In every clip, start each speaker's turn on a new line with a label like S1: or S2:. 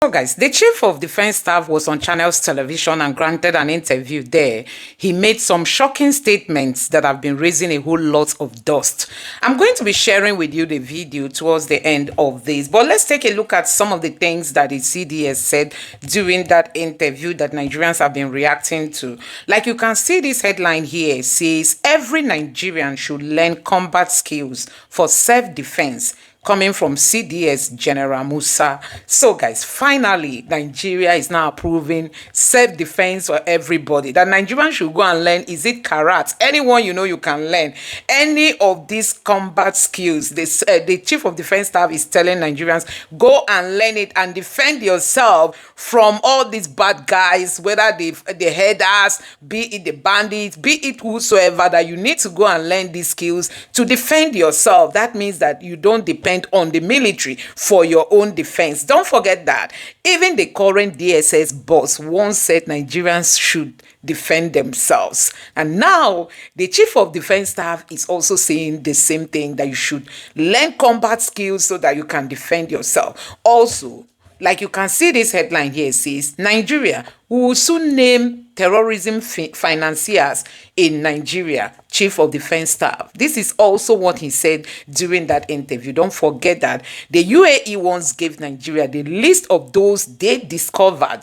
S1: So guys, the chief of defense staff was on Channels Television and granted an interview there. He made some shocking statements that have been raising a whole lot of dust. I'm going to be sharing with you the video towards the end of this, but let's take a look at some of the things that the CDS said during that interview that Nigerians have been reacting to. Like you can see, this headline here says, every Nigerian should learn combat skills for self-defense, coming from CDS General Musa. So guys, finally, Nigeria is now approving self-defense for everybody. That Nigerians should go and learn, is it karate? Anyone you know you can learn. Any of these combat skills, the Chief of Defense Staff is telling Nigerians, go and learn it and defend yourself from all these bad guys, whether the headers, be it the bandits, be it whosoever, that you need to go and learn these skills to defend yourself. That means that you don't depend on the military for your own defense. Don't forget that. Even the current DSS boss once said Nigerians should defend themselves. And now the Chief of Defense Staff is also saying the same thing, that you should learn combat skills so that you can defend yourself. Also, like you can see, this headline here says, Nigeria will soon name terrorism financiers in Nigeria, Chief of Defense Staff. This is also what he said during that interview. Don't forget that the UAE once gave Nigeria the list of those they discovered,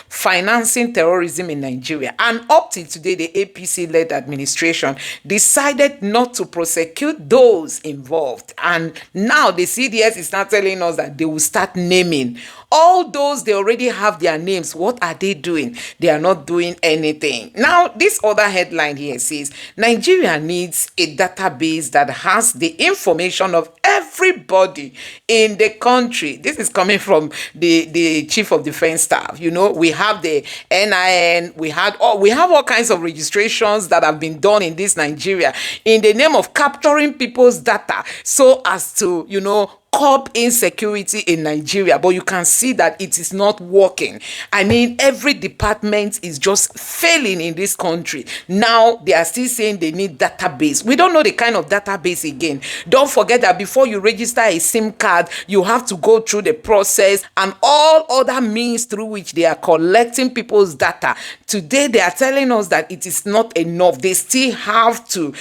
S1: financing terrorism in Nigeria. And up till today, the APC-led administration decided not to prosecute those involved. And now the CDS is now telling us that they will start naming all those. They already have their names. What are they doing? They are not doing anything. Now, this other headline here says, Nigeria needs a database that has the information of everybody in the country. This is coming from the Chief of Defense Staff. We have the NIN, we have all kinds of registrations that have been done in this Nigeria in the name of capturing people's data so as to, curb insecurity in Nigeria, but you can see that it is not working. I mean, every department is just failing in this country. Now they are still saying they need database. We don't know the kind of database again. Don't forget that before you register a SIM card, you have to go through the process and all other means through which they are collecting people's data. Today they are telling us that it is not enough. They still have to,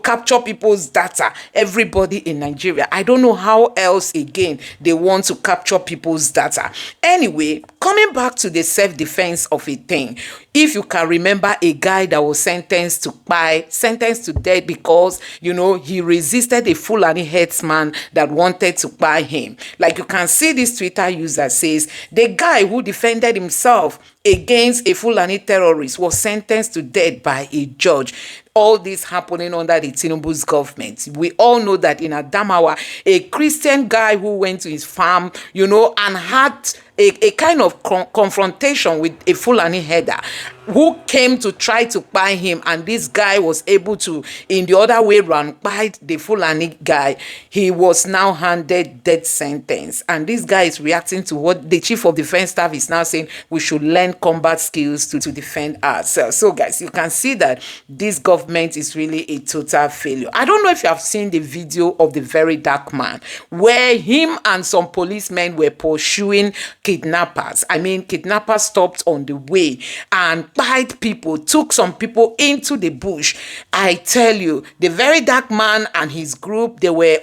S1: capture people's data. Everybody in Nigeria. I don't know how else again they want to capture people's data. Anyway, coming back to the self-defense of a thing, if you can remember a guy that was sentenced to death because he resisted a Fulani herdsman that wanted to buy him. Like you can see, this Twitter user says the guy who defended himself against a Fulani terrorist was sentenced to death by a judge. All this happening under the Tinubu's government. We all know that in Adamawa, a Christian guy who went to his farm, and had a kind of confrontation with a Fulani herder who came to try to buy him, and this guy was able to, in the other way around, buy the Fulani guy. He was now handed death sentence, and this guy is reacting to what the Chief of Defense Staff is now saying, we should learn combat skills to defend ourselves. So guys, you can see that this government is really a total failure. I don't know if you have seen the video of the very dark man where him and some policemen were pursuing kidnappers. I mean, kidnappers stopped on the way and pied people, took some people into the bush. I tell you, the very dark man and his group, they were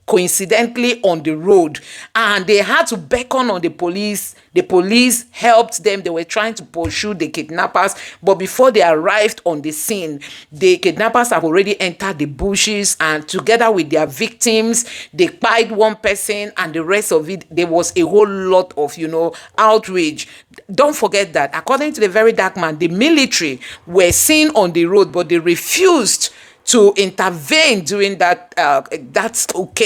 S1: coincidentally on the road and they had to beckon on the police. The police helped them. They were trying to pursue the kidnappers, but before they arrived on the scene, the kidnappers have already entered the bushes, and together with their victims, they pied one person, and the rest of it, there was a whole lot of, outrage. Don't forget that, according to the very dark man, the military were seen on the road, but they refused to intervene during that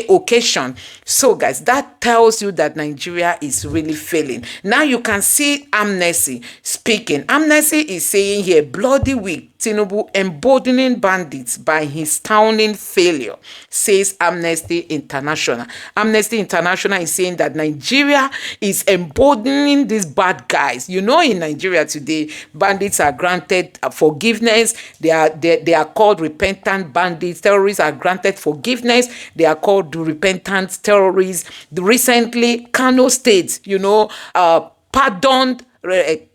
S1: occasion. So guys, that tells you that Nigeria is really failing. Now you can see Amnesty speaking. Amnesty is saying here, bloody week, Tinubu emboldening bandits by his astounding failure, says Amnesty International. Amnesty International is saying that Nigeria is emboldening these bad guys. In Nigeria today, bandits are granted forgiveness. They are called repentant bandits. Terrorists are granted forgiveness. They are called repentant terrorists. Recently, Kano State, pardoned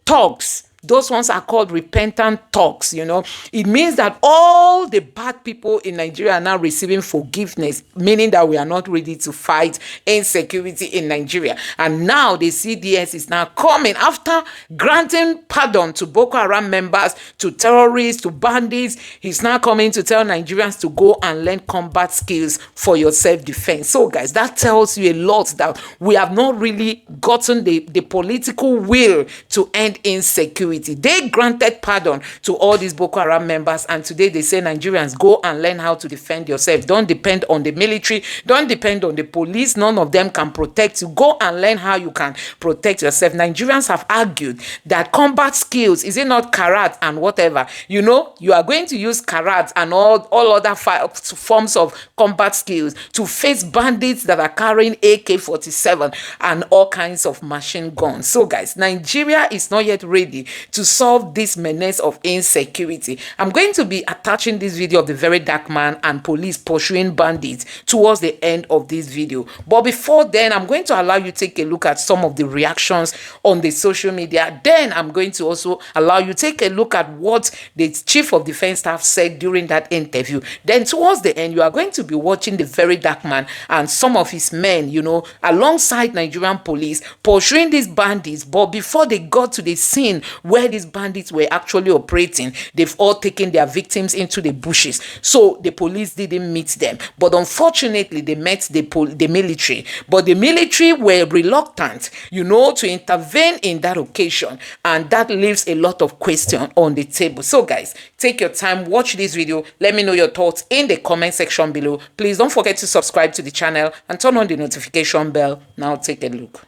S1: thugs. Those ones are called repentant thugs, you know. It means that all the bad people in Nigeria are now receiving forgiveness, meaning that we are not ready to fight insecurity in Nigeria. And now the CDS is now coming after granting pardon to Boko Haram members, to terrorists, to bandits. He's now coming to tell Nigerians to go and learn combat skills for your self-defense. So, guys, that tells you a lot that we have not really gotten the political will to end insecurity. They granted pardon to all these Boko Haram members, and today they say, Nigerians, go and learn how to defend yourself. Don't depend on the military. Don't depend on the police. None of them can protect you. Go and learn how you can protect yourself. Nigerians have argued that combat skills, is it not karat and whatever? You know, you are going to use karat and all other forms of combat skills to face bandits that are carrying AK-47 and all kinds of machine guns. So, guys, Nigeria is not yet ready to solve this menace of insecurity. I'm going to be attaching this video of the very dark man and police pursuing bandits towards the end of this video. But before then, I'm going to allow you to take a look at some of the reactions on the social media. Then I'm going to also allow you to take a look at what the Chief of Defense Staff said during that interview. Then towards the end, you are going to be watching the very dark man and some of his men, you know, alongside Nigerian police pursuing these bandits. But before they got to the scene where these bandits were actually operating, they've all taken their victims into the bushes. So the police didn't meet them. But unfortunately, they met the military. But the military were reluctant, you know, to intervene in that occasion. And that leaves a lot of questions on the table. So, guys, take your time, watch this video. Let me know your thoughts in the comment section below. Please don't forget to subscribe to the channel and turn on the notification bell. Now take a look.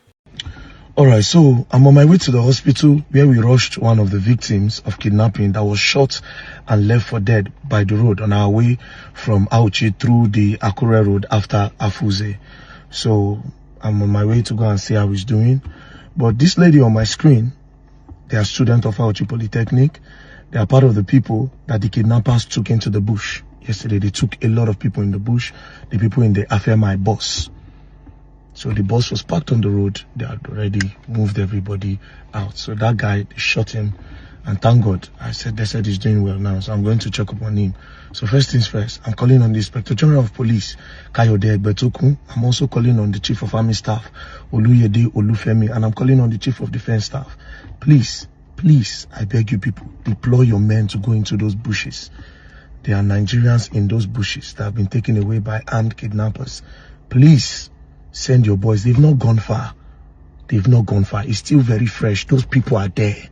S2: All right, so I'm on my way to the hospital where we rushed one of the victims of kidnapping that was shot and left for dead by the road on our way from Auchi through the Akure road after Afuze. So I'm on my way to go and see how he's doing. But this lady on my screen, they are students of Auchi Polytechnic. They are part of the people that the kidnappers took into the bush. Yesterday, they took a lot of people in the bush, the people in the Afemai bus. So the bus was parked on the road. They had already moved everybody out. So that guy, they shot him. And thank God, they said he's doing well now. So I'm going to check up on him. So first things first, I'm calling on the Inspector General of Police, Kayode Egbetoku. I'm also calling on the Chief of Army Staff, Oluyede Olufemi. And I'm calling on the Chief of Defense Staff. Please, I beg you people, deploy your men to go into those bushes. There are Nigerians in those bushes that have been taken away by armed kidnappers. Please, send your boys. They've not gone far. It's still very fresh. Those people are there.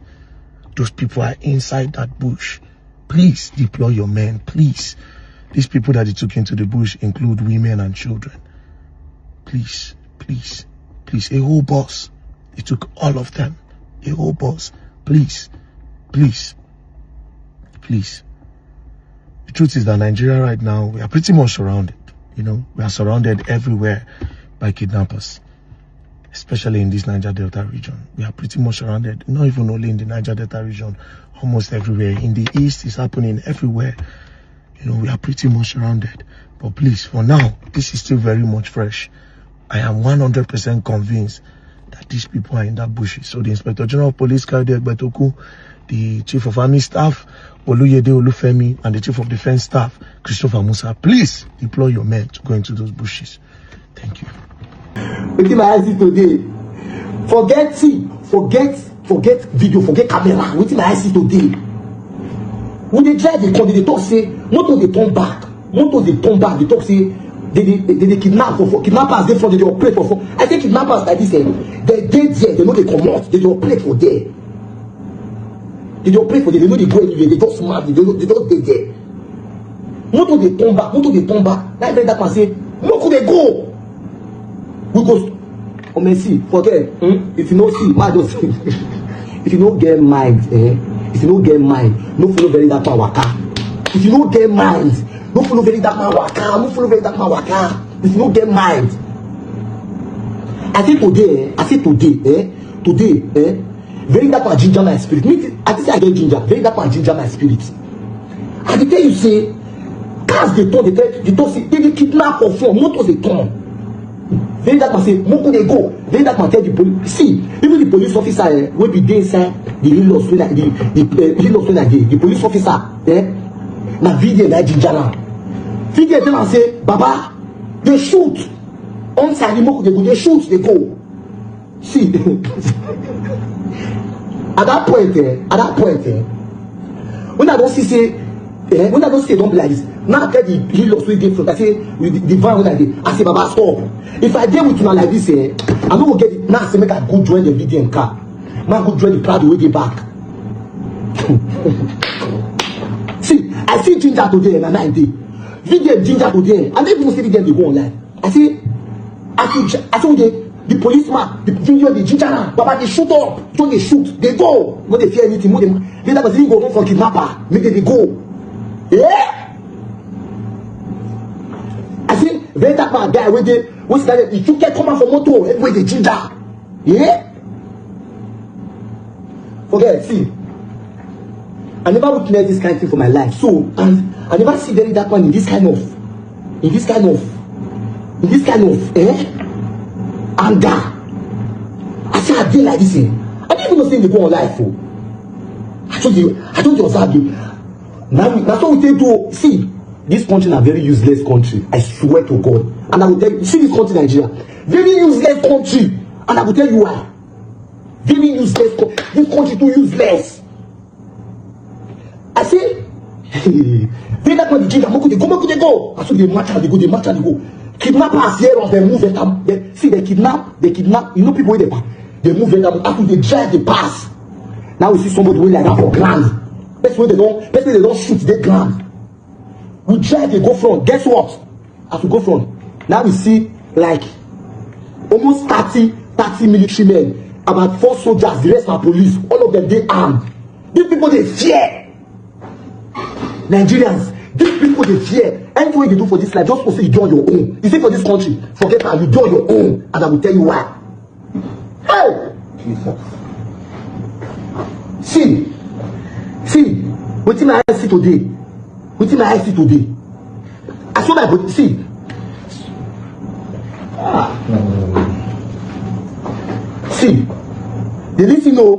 S2: Those people are inside that bush. Please deploy your men. Please. These people that they took into the bush include women and children. Please. A whole bus. They took all of them. A whole bus. Please. The truth is that Nigeria right now, we are pretty much surrounded. You know, we are surrounded everywhere by kidnappers, especially in this Niger Delta region. We are pretty much surrounded, not even only in the Niger Delta region, almost everywhere. In the east, it's happening everywhere. You know, we are pretty much surrounded. But please, for now, this is still very much fresh. I am 100% convinced that these people are in that bush. So the Inspector General of Police, Kayode Egbetoku, the Chief of Army Staff, Oluyede Olufemi, and the Chief of Defense Staff, Christopher Musa, please deploy your men to go into those bushes. Thank you.
S3: Wetin my eyes see today, forget video, forget camera. Wetin my eyes see today, when they drive the car, they talk say motor dey turn back, they talk say they kidnap for kidnappers dey for, they operate for. I say kidnappers like this, they dey there, they know they comot, they operate for there, they know they go anywhere, they just smart, they just dey there. Motor dey turn back. That very that man say motor dey go. We go, oh mercy, forget. If you no see, why just if you no get mind, if you no get mind, no follow very that man waka. If you no get mind, no follow very that man waka. If you no get mind, I say today, very that man ginger my spirit. I say I get ginger, very that man ginger my spirit. I dey tell you say, cars dey turn, they talk say they kidnap for phone, motors dey turn. Then that man say, Moku they go. Then that man tell the police. See, even the police officer will be there inside the in-laws when the police officer, na video na jinjana. Video tell am say, Baba, they shoot. On side the Moku they go, they shoot, they go. See, at that point, when I don't see when I don't say don't be like this, now I get the in-laws wey dey front. I say the van when I say Baba stop. If I deal with you like this, I no go get it. Now I say make I go join the VDM car. Now I go join the crowd way dey back. See, I see ginger today na 9 day. VDM ginger today. I don't even say VDM dey go online. I say the policeman, the video, the ginger now, Baba they shoot up, don't they shoot, they go, no they fear anything, no they that person go for kidnapper, make they go. Yeah. I see very that man guy when they what's that? If you get come out from motor, everywhere they ginger. Yeah. Forget. See, I never witnessed this kind of thing for my life. So and I never see very that one in this kind of anger. I say I did like this. I didn't even know saying they go on life for. I told you observe you. Now that's what we take to see. This country is a very useless country. I swear to God. And I will tell you, see this country, Nigeria, very useless country. And I will tell you why. Very useless. This country too useless. I say, they that when they go. I saw they march and they go. Kidnappers here of them move it. They kidnap. You know people they move it. After they drive, they pass. Now we see somebody like that for ground. That's when they don't shoot the ground. We drive, they go front. Guess what? As we go front, now we see like almost 30 military men, about 4 soldiers, the rest are police. All of them they armed. These people they fear. Nigerians, these people they fear. Anything you do for this life, just say you do on your own. You say for this country, forget how you do on your own, and I will tell you why. Hey, Jesus. See, what my eyes see today. I saw my body. See, they didn't know.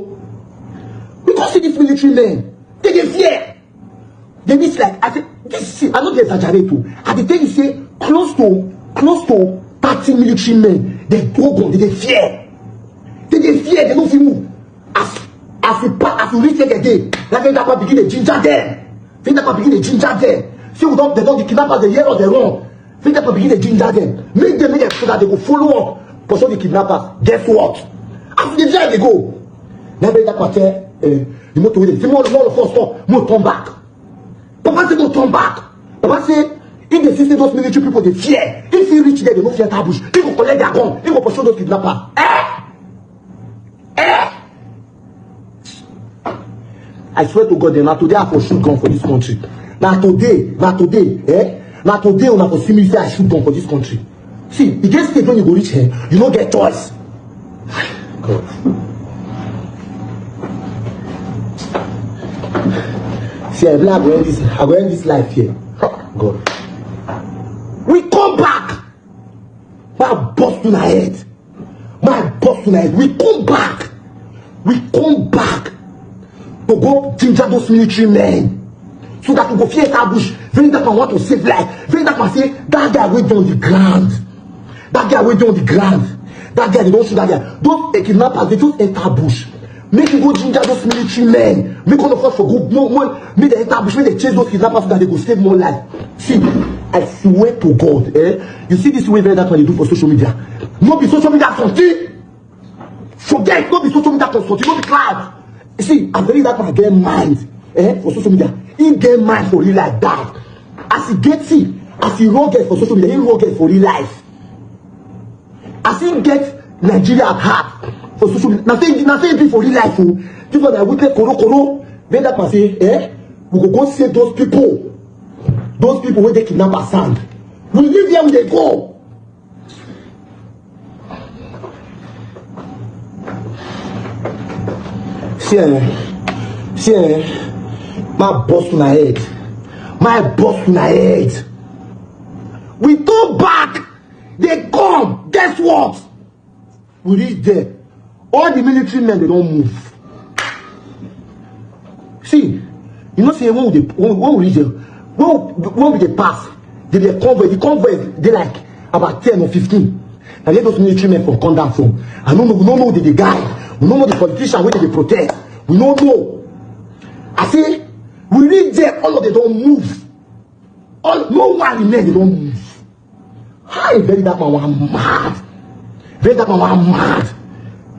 S3: Because see these military men, they fear. They miss like I say this. See, I don't exaggerate too. At the time you say close to 30 military men, they go on. They fear. They fear. They don't feel move. As we reach there again, that one begin to ginger them. Think that begin to ginger them. See, they don't the kidnappers, the year or the wrong. Think that begin to ginger them. Make them so that they go follow up. Pursue the kidnappers. Guess what? After they drive, they go. Now that matter, the motor with them. More of us stop. More turn back. Papa say don't turn back. Papa say if they see those military people, they fear. If you reach there, they don't fear tabush. They go collect their gun. They go pursue those kidnappers. I swear to God, now today I for shoot gun for this country. Now today, Now today, when I for see me say I shoot gun for this country. See, it gets state when you go reach here, you don't get choice. God. See, I go end this life here. God. We come back. My boss to my head. We come back. To go ginger those military men. So that we go fear ambush. Very that man want to save life. Very that man say, that guy went on the ground. That guy, they don't shoot that guy. Those kidnappers, they just enter bush. Make you go ginger those military men. Make all of us for good. No more. Make they enter bush. Make they chase those kidnappers so that they go save more life. See, I swear to God, you see this way that when you do for social media. Not be social media something. Forget, not be social media something. Not be cloud. You see, I believe that man get mind for social media. He get mind for real life bad. As he gets it, as he rugged for social media, he rugged for real life. As he gets Nigeria at heart for social media. Nothing be for real life. This one I witness koro. Then that man say, we go save those people. Those people where they kidnap our sand. We live here when they go. See, my boss to my head. We turn back. They come. Guess Guess what? We reach there. All the military men, they don't move. See, you know, say when we reach there, when we pass, they be a convoy. The convoy, they like about 10 or 15. And let those military men from come down from. I don't know, we don't know the guy. We don't know the politician where they protest. We don't know. I say, we reach there, all of them don't move. No one remain, they don't move. Hi, very that man was mad. Very that man was mad.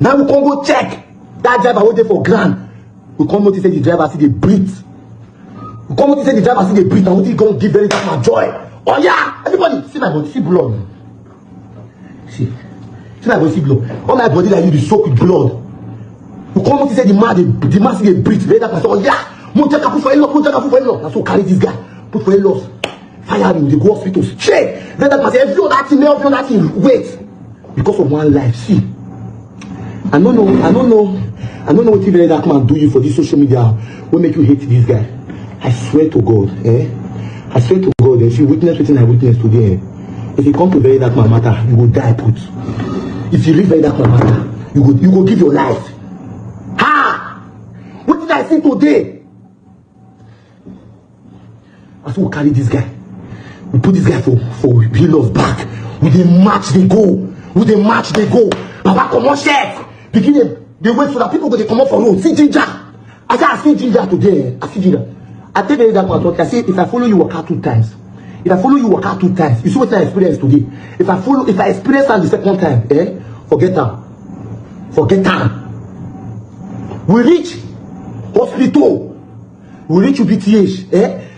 S3: Now we can go check that driver waiting for grand. We come notice the driver see the breathe. We come notice the driver see the breathe. And we gonna give very that man joy. Oh yeah, everybody see my body, see blood. See my body, see blood. All my body like you be soaked with blood. We come notice the man see the breathe. Very that man say, oh yeah, mo check up for a lot, mo check up for a lot. That's so carry this guy, put for a loss. Fire him, they go hospital straight. Very that man say, every other thing, wait. Because of one life, see. I don't know what even that man do you for this social media. What make you hate this guy? I swear to God, I swear to God, if you witness what I witness today, if you come to very dark man matter, you will die put. If you leave very dark man matter, you go give your life. Ha! What did I see today? I said we carry this guy. We put this guy for heal us back. With the match they go. Papa come on chef. Begin they wait for the people they come up for road. See ginger. I said I see ginger today. I see ginger. I tell you that man I say if I follow you work out 2 times. If I follow you work out 2 times, you see what I experienced today. If I experience that the second time, forget them. We reach hospital. We reach UPTH.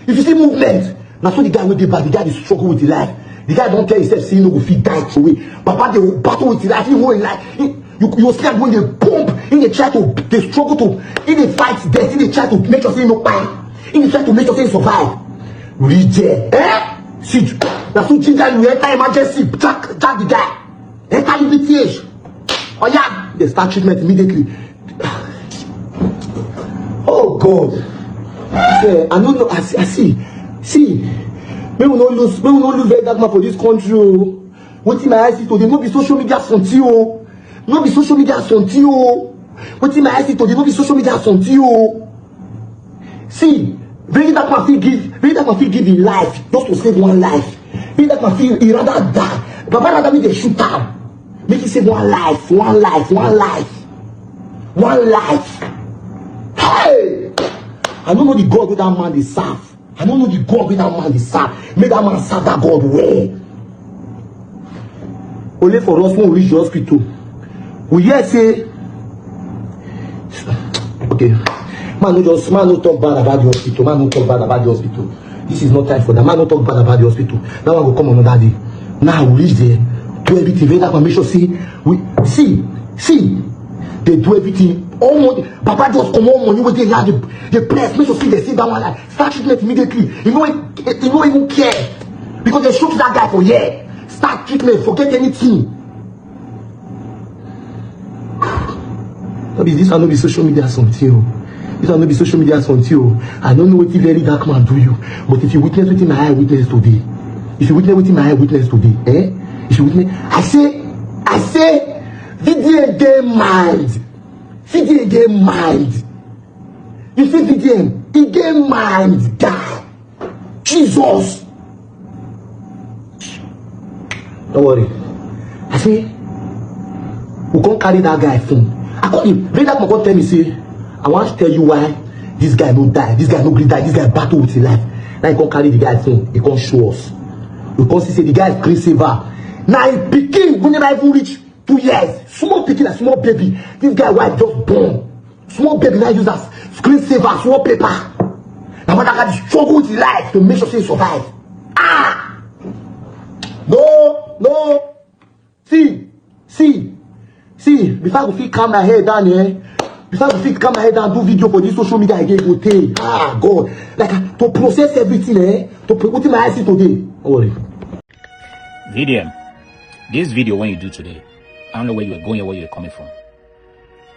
S3: If you see movement, now so the guy with the bad, the guy is struggle with his life. The guy don't tell himself, say, no, go fit die away. Papa, they will battle with his life. He won't like. You see when they pump, they try to, they struggle to, they fight death, they try to make sure say no pain. They try to make sure say survive. Reach there, See, that's what ginger you enter emergency, jack the guy. Enter UPTH. Oh yeah, they start treatment immediately. Oh God. Yeah, I don't know. I see. We will not lose very that man for this country. What in my eyes today, no be social media frontier. No be social media frontier. What in my eyes today, no be social media frontier. See, very that man feel give his life just to save one life. Very that man feel he rather die. But rather make they shoot down. Make it save one life. Hey! I don't know the God with that man they serve. I don't know the God with that man they serve. Make that man serve that God well. Only for us when we reach the hospital. We hear say, okay, man no talk bad about the hospital. Man no talk bad about the hospital. This is not time for that. Man no talk bad about the hospital. Now I will come another day. Now we reach there, do everything. Very that man make sure see. They do everything. All money. Papa just come on money with they have the press. Make sure see they see that one like start treatment immediately. You know even care. Because they shoot that guy for year. Start treatment, forget anything. This will not be social media something. This will not be social media something. I don't know what the very dark man do you. But if you witness what my eye witness today, if you witness what my eye witness today, if you witness, I say VDM get mind. You see VDM, he get mind, guy. Jesus. Don't worry. I say, we can't carry that guy phone. I call him. Very that man go tell me, say, I want to tell you why this guy no die. This guy no gree die. This guy battle with his life. Now he can't carry the guy's phone. He can't show us. We can't see say the guy is green saver. Now he begin when never even reach 2 years. Small pikin, a small baby. This guy wife just born. Small baby now use as screen saver, small paper. Now what I got struggle with his life to make sure he survive. No. See. Before I go fit calm my head down here. Before I go fit calm my head down, do video for this social media again, go take. God. Like to process everything, to put in my eyes today. Don't worry.
S4: VDM, this video when you do today, I don't know where you were going or where you were coming from.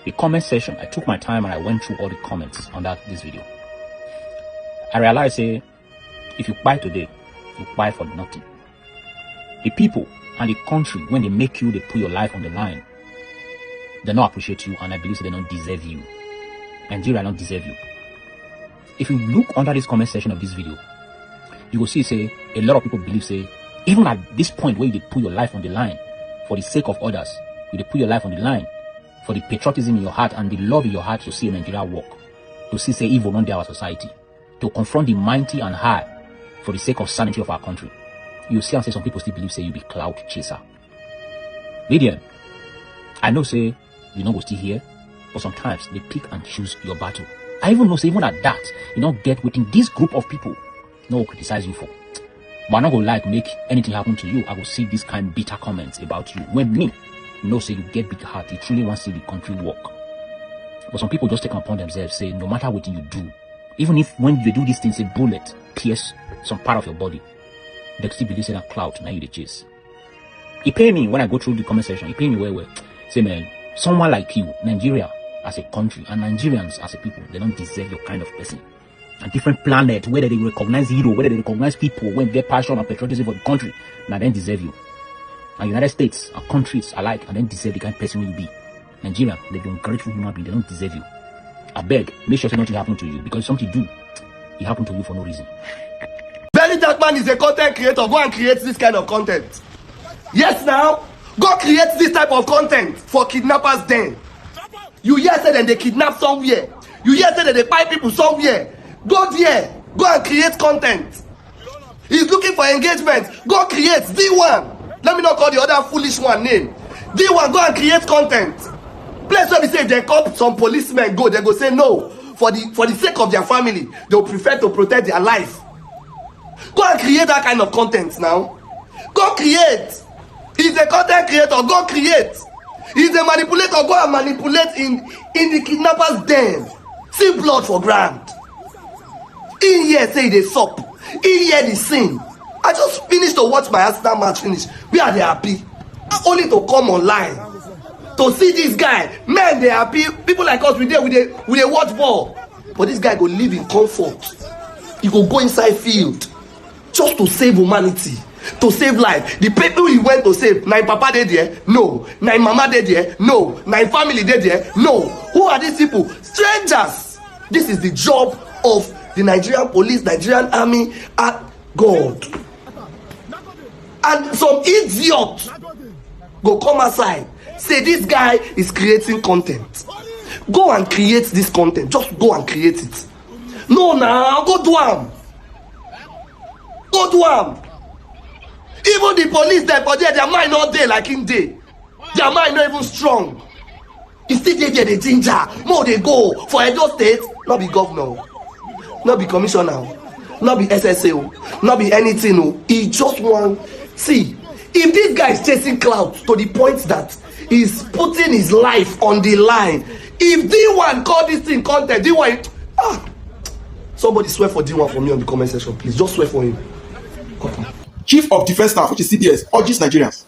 S4: The comment section, I took my time and I went through all the comments on this video. I realized, if you buy today, you buy for nothing. The people and the country, when they make you, they put your life on the line, they don't appreciate you, and I believe they don't deserve you. Nigeria don't deserve you. If you look under this comment section of this video, you will see, say, a lot of people believe, say, even at this point where you put your life on the line for the sake of others, you put your life on the line for the patriotism in your heart and the love in your heart to see Nigeria work, to see, say, evil run our society, to confront the mighty and high for the sake of sanity of our country. You see and say some people still believe, say, you be cloud chaser. Lydian, I know, say, you know, we're still here, but sometimes they pick and choose your battle. I even know, say, even at that, you don't get within this group of people, no one criticize you for. But I'm not gonna like make anything happen to you. I will see this kind of bitter comments about you. When me, you know, say you get big heart, you truly want to see the country work. But some people just take upon themselves, say, no matter what you do, even if when you do these things, a bullet pierce some part of your body, they still believe, say, that cloud, now you the chase. He pay me when I go through the comment section, he pay me well. Say, man, someone like you, Nigeria as a country, and Nigerians as a people, they don't deserve your kind of person. A different planet, whether they recognize hero, whether they recognize people, when their passion and patriotism for the country, now then deserve you. And United States and countries alike, and then deserve the kind of person you be. Nigeria, they've been grateful human beings, they don't deserve you. I beg, make sure nothing happen to you, because something do, it happened to you for no reason.
S3: Very Dark Man is a content creator. Go and create this kind of content. Yes, now, go create this type of content for kidnappers then. You hear say that they kidnap somewhere. You hear say that they buy people somewhere. Go there. Go and create content. He's looking for engagement. Go create D1. Let me not call the other foolish one name. D1, go and create content. Place where we say if they call some policemen go, they go say no. For the sake of their family, they'll prefer to protect their life. Go and create that kind of content now. Go create. He's a content creator. Go create. He's a manipulator. Go and manipulate in the kidnappers' den. See blood for ground. In here say they sup. In here the sing. I just finished to watch my Arsenal match finish. We are they happy. Only to come online to see this guy. Men they happy. People like us we watch ball. But this guy go live in comfort. He go inside field just to save humanity. To save life. The people he went to save, na papa dey there? No. Na mama dey there? No. Na family dey there? No. Who are these people? Strangers. This is the job of the Nigerian police, Nigerian army, and God. And some idiot go come aside, say this guy is creating content. Go and create this content. Just go and create it. No, now go do am. Go do am. Even the police there for there, their mind not there like in day. Their mind not even strong. You still there the ginger. More they go for Edo State. Not be governor, not be commissioner, not be SSA, not be anything. He just want see if this guy is chasing clout to the point that he's putting his life on the line. If D1 call this thing content, D1 somebody swear for D1 for me on the comment section, please. Just swear for him.
S5: Chief of Defense Staff, which is CDS, urges Nigerians.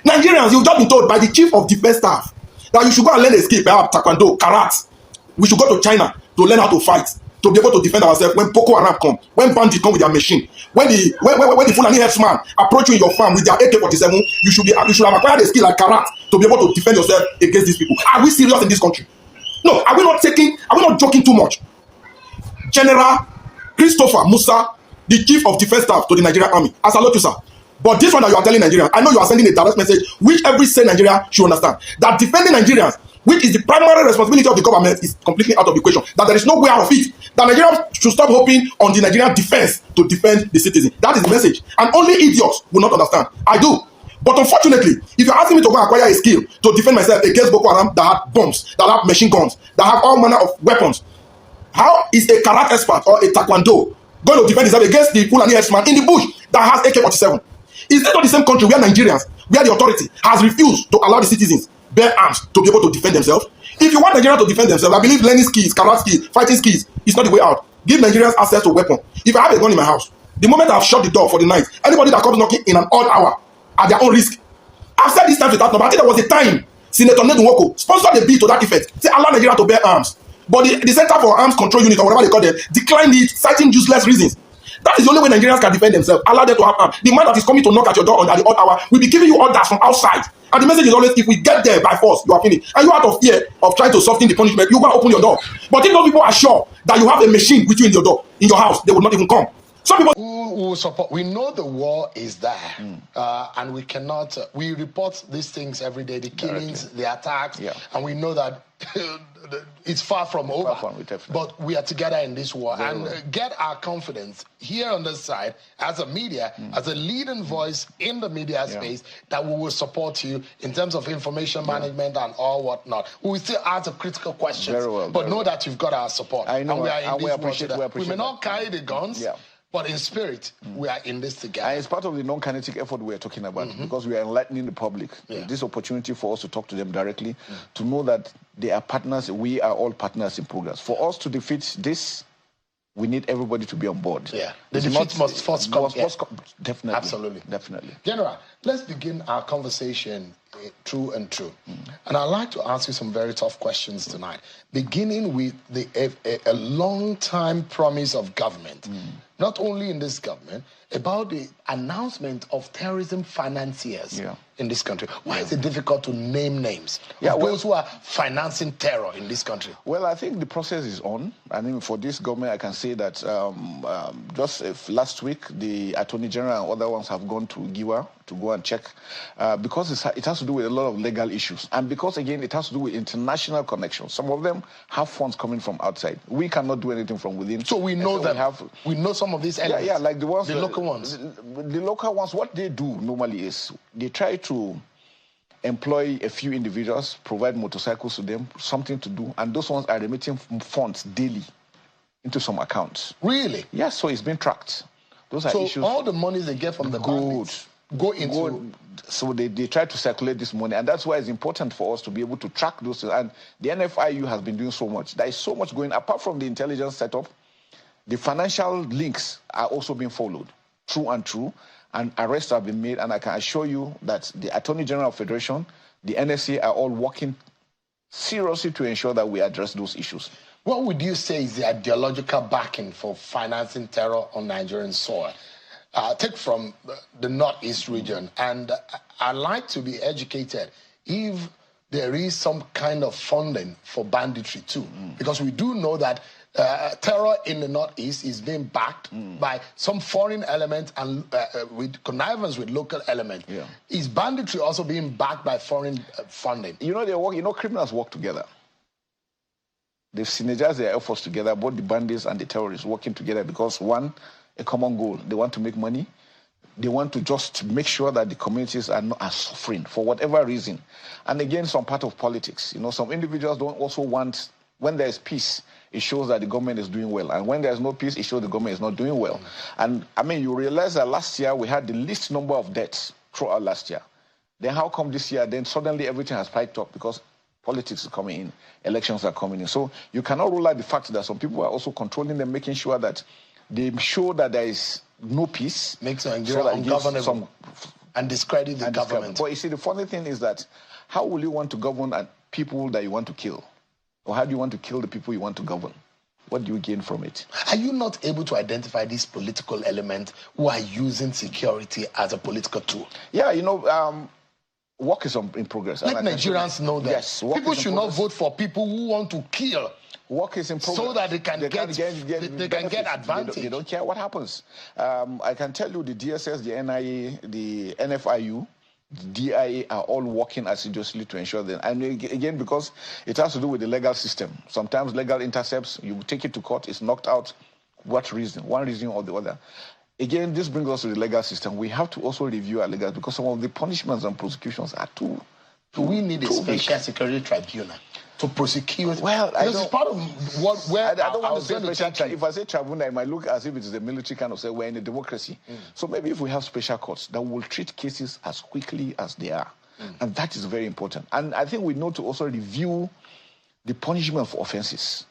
S5: Nigerians, you've just been told by the Chief of Defense Staff that you should go and learn a skill, perhaps taekwondo, karate. We should go to China to learn how to fight, to be able to defend ourselves when Boko Haram come, when bandits come with their machine, when the Fulani herdsman approach you in your farm with their AK-47, you should have acquired a skill like karate to be able to defend yourself against these people. Are we serious in this country? No, are we not joking too much? General Christopher Musa, the Chief of Defense Staff to the Nigerian Army. I salute you, sir. But this one that you are telling Nigerians, I know you are sending a direct message which every sane Nigerian should understand. That defending Nigerians, which is the primary responsibility of the government, is completely out of the equation. That there is no way out of it. That Nigerians should stop hoping on the Nigerian defense to defend the citizen. That is the message. And only idiots will not understand. I do. But unfortunately, if you're asking me to go acquire a skill to defend myself against Boko Haram that have bombs, that have machine guns, that have all manner of weapons, how is a karate expert or a taekwondo going to defend himself against the Fulani herdsman in the bush that has AK-47? Is that not the same country where Nigerians, where the authority has refused to allow the citizens bear arms to be able to defend themselves? If you want Nigerians to defend themselves, I believe learning skills, karate skills, fighting skills is not the way out. Give Nigerians access to a weapon. If I have a gun in my house, the moment I've shut the door for the night, anybody that comes knocking in an odd hour at their own risk. I've said this time without number. I think there was a time Senator Nedunwoko sponsored a bill to that effect, say allow Nigeria to bear arms. But the Center for Arms Control Unit, or whatever they call them, declined it, citing useless reasons. That is the only way Nigerians can defend themselves. Allow them to have arms. The man that is coming to knock at your door at the odd hour will be giving you orders from outside. And the message is always, if we get there by force, you are finished. And you out of fear of trying to soften the punishment, you go and open your door. But if those people are sure that you have a machine with you in your door, in your house, they will not even come. Some people
S6: who will support. We know the war is there, and we cannot. We report these things every day: the killings, the attacks, and we know that it's far from over. But we are together in this war, get our confidence here on this side as a media, as a leading voice in the media space, that we will support you in terms of information management and all whatnot. We will still ask critical questions, but know that you've got our support.
S7: I know,
S6: and
S7: we appreciate.
S6: We may not carry the guns. But in spirit, we are in this together.
S7: And it's part of the non-kinetic effort we're talking about, because we are enlightening the public. This opportunity for us to talk to them directly, to know that they are partners. We are all partners in progress. For us to defeat this, we need everybody to be on board.
S6: The defeat must first come.
S7: Definitely.
S6: Absolutely.
S7: Definitely.
S6: General, let's begin our conversation true and true. And I'd like to ask you some very tough questions tonight, beginning with a long-time promise of government, not only in this government, about the announcement of terrorism financiers in this country. Why is it difficult to name names of those who are financing terror in this country?
S7: Well, I think the process is on. I mean, for this government, I can say that just last week, the Attorney General and other ones have gone to Giwa to go and check, because it has to do with a lot of legal issues. And because, again, it has to do with international connections. Some of them have funds coming from outside. We cannot do anything from within.
S6: So we know that we know some of these elements.
S7: Yeah, like the ones,
S6: the local ones.
S7: The local ones, what they do normally is they try to employ a few individuals, provide motorcycles to them, something to do, and those ones are remitting funds daily into some accounts.
S6: Really?
S7: Yes, so it's been tracked. Those are issues.
S6: So all the monies they get from the bandits go into...
S7: So they try to circulate this money, and that's why it's important for us to be able to track those. And the NFIU has been doing so much. There is so much going, apart from the intelligence setup, the financial links are also being followed, true and true, and arrests have been made. And I can assure you that the Attorney General of Federation, the NSA are all working seriously to ensure that we address those issues.
S6: What would you say is the ideological backing for financing terror on Nigerian soil? Take from the Northeast region, and I'd like to be educated if there is some kind of funding for banditry too, because we do know that terror in the Northeast is being backed by some foreign element and with connivance with local element. Is banditry also being backed by foreign funding?
S7: You know, they work. You know, criminals work together. They've synergized their efforts together, both the bandits and the terrorists working together, because one, a common goal. They want to make money. They want to just make sure that the communities are suffering for whatever reason. And again, some part of politics. You know, some individuals don't also want, when there is peace, it shows that the government is doing well. And when there's no peace, it shows the government is not doing well. And I mean, you realize that last year we had the least number of deaths throughout last year. Then how come this year, then suddenly everything has spiked up? Because politics is coming in, elections are coming in. So you cannot rule out the fact that some people are also controlling them, making sure that they show that there is no peace.
S6: Makes Nigeria ungovernable and discredit the government.
S7: But you see, the funny thing is that how will you want to govern people that you want to kill? Or how do you want to kill the people you want to govern? What do you gain from it?
S6: Are you not able to identify these political elements who are using security as a political tool?
S7: Yeah, you know, work is in progress.
S6: Let Nigerians know that.
S7: Yes,
S6: people should not vote for people who want to kill.
S7: Work is in progress.
S6: So that they can get advantage.
S7: They don't care what happens. I can tell you the DSS, the NIA, the NFIU, the DIA are all working assiduously to ensure that. And again, because it has to do with the legal system. Sometimes legal intercepts, you take it to court, it's knocked out. What reason? One reason or the other. Again, this brings us to the legal system. We have to also review our legal, because some of the punishments and prosecutions are too.
S6: So we need a special security tribunal to prosecute.
S7: Well,
S6: this is part of where
S7: I don't want to say special tribunal. If I say tribunal, it might look as if it is a military kind of say we're in a democracy. So maybe if we have special courts that will treat cases as quickly as they are, and that is very important. And I think we need to also review the punishment for offenses.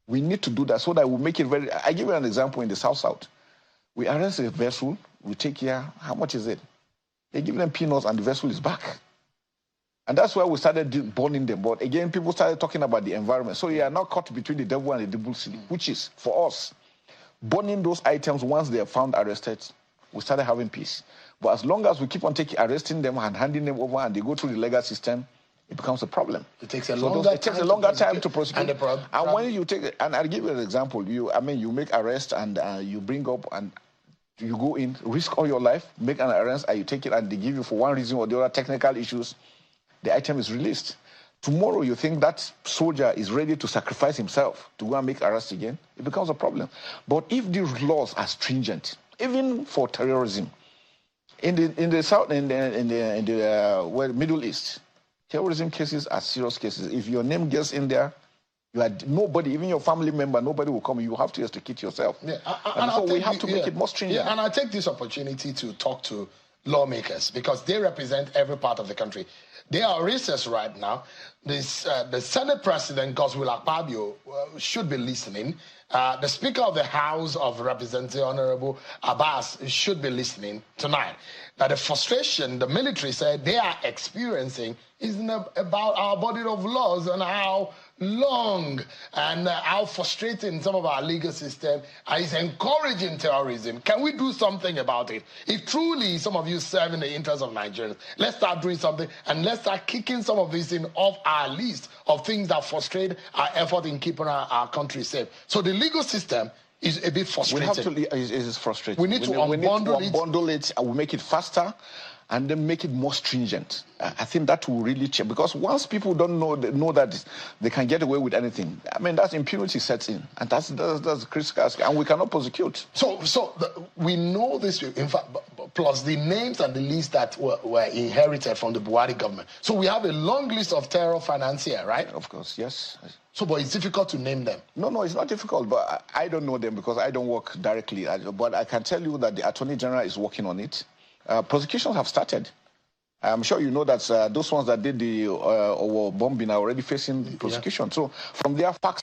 S7: We need to do that so that we make it very. I give you an example in the South. We arrest a vessel, we take care. How much is it? They give them peanuts, and the vessel is back. And that's why we started burning them. But again, people started talking about the environment. So you are now caught between the devil and the devil city, which is, for us, burning those items once they are found arrested, we started having peace. But as long as we keep on arresting them and handing them over and they go through the legal system, it becomes a problem.
S6: It takes a longer
S7: time to prosecute. And when you take, and I'll give you an example. You make arrest and you bring up and you go in, risk all your life, make an arrest, and you take it, and they give you for one reason or the other technical issues, the item is released. Tomorrow you think that soldier is ready to sacrifice himself to go and make arrest again, it becomes a problem. But if these laws are stringent, even for terrorism, in the South, in the Middle East, terrorism cases are serious cases. If your name gets in there, nobody, even your family member, nobody will come. You have to extricate yourself.
S6: Yeah,
S7: and so we have to make it more stringent.
S6: Yeah, and I take this opportunity to talk to lawmakers because they represent every part of the country. They are recess right now. The Senate President, Godswill Akpabio, should be listening. The Speaker of the House of Representatives, Honorable Abbas, should be listening tonight. Now, the frustration the military said they are experiencing is about our body of laws and how long and how frustrating some of our legal system is encouraging terrorism. Can we do something about it? If truly some of you serve in the interest of Nigerians, let's start doing something and let's start kicking some of these things off our list of things that frustrate our effort in keeping our country safe. So the legal system is a bit frustrating.
S7: It is frustrating.
S6: We need to unbundle
S7: it. And we make it faster and then make it more stringent. I think that will really change. Because once people don't know that they can get away with anything, I mean, that's impunity sets in. And that's critical. And we cannot prosecute.
S6: We know this, in fact, plus the names and the lists that were inherited from the Buhari government. So we have a long list of terror financiers, right?
S7: Of course, yes.
S6: So, but it's difficult to name them.
S7: No, it's not difficult, but I don't know them because I don't work directly. But I can tell you that the Attorney General is working on it. Prosecutions have started. I'm sure you know that those ones that did the bombing are already facing prosecution. Yeah. So from their facts,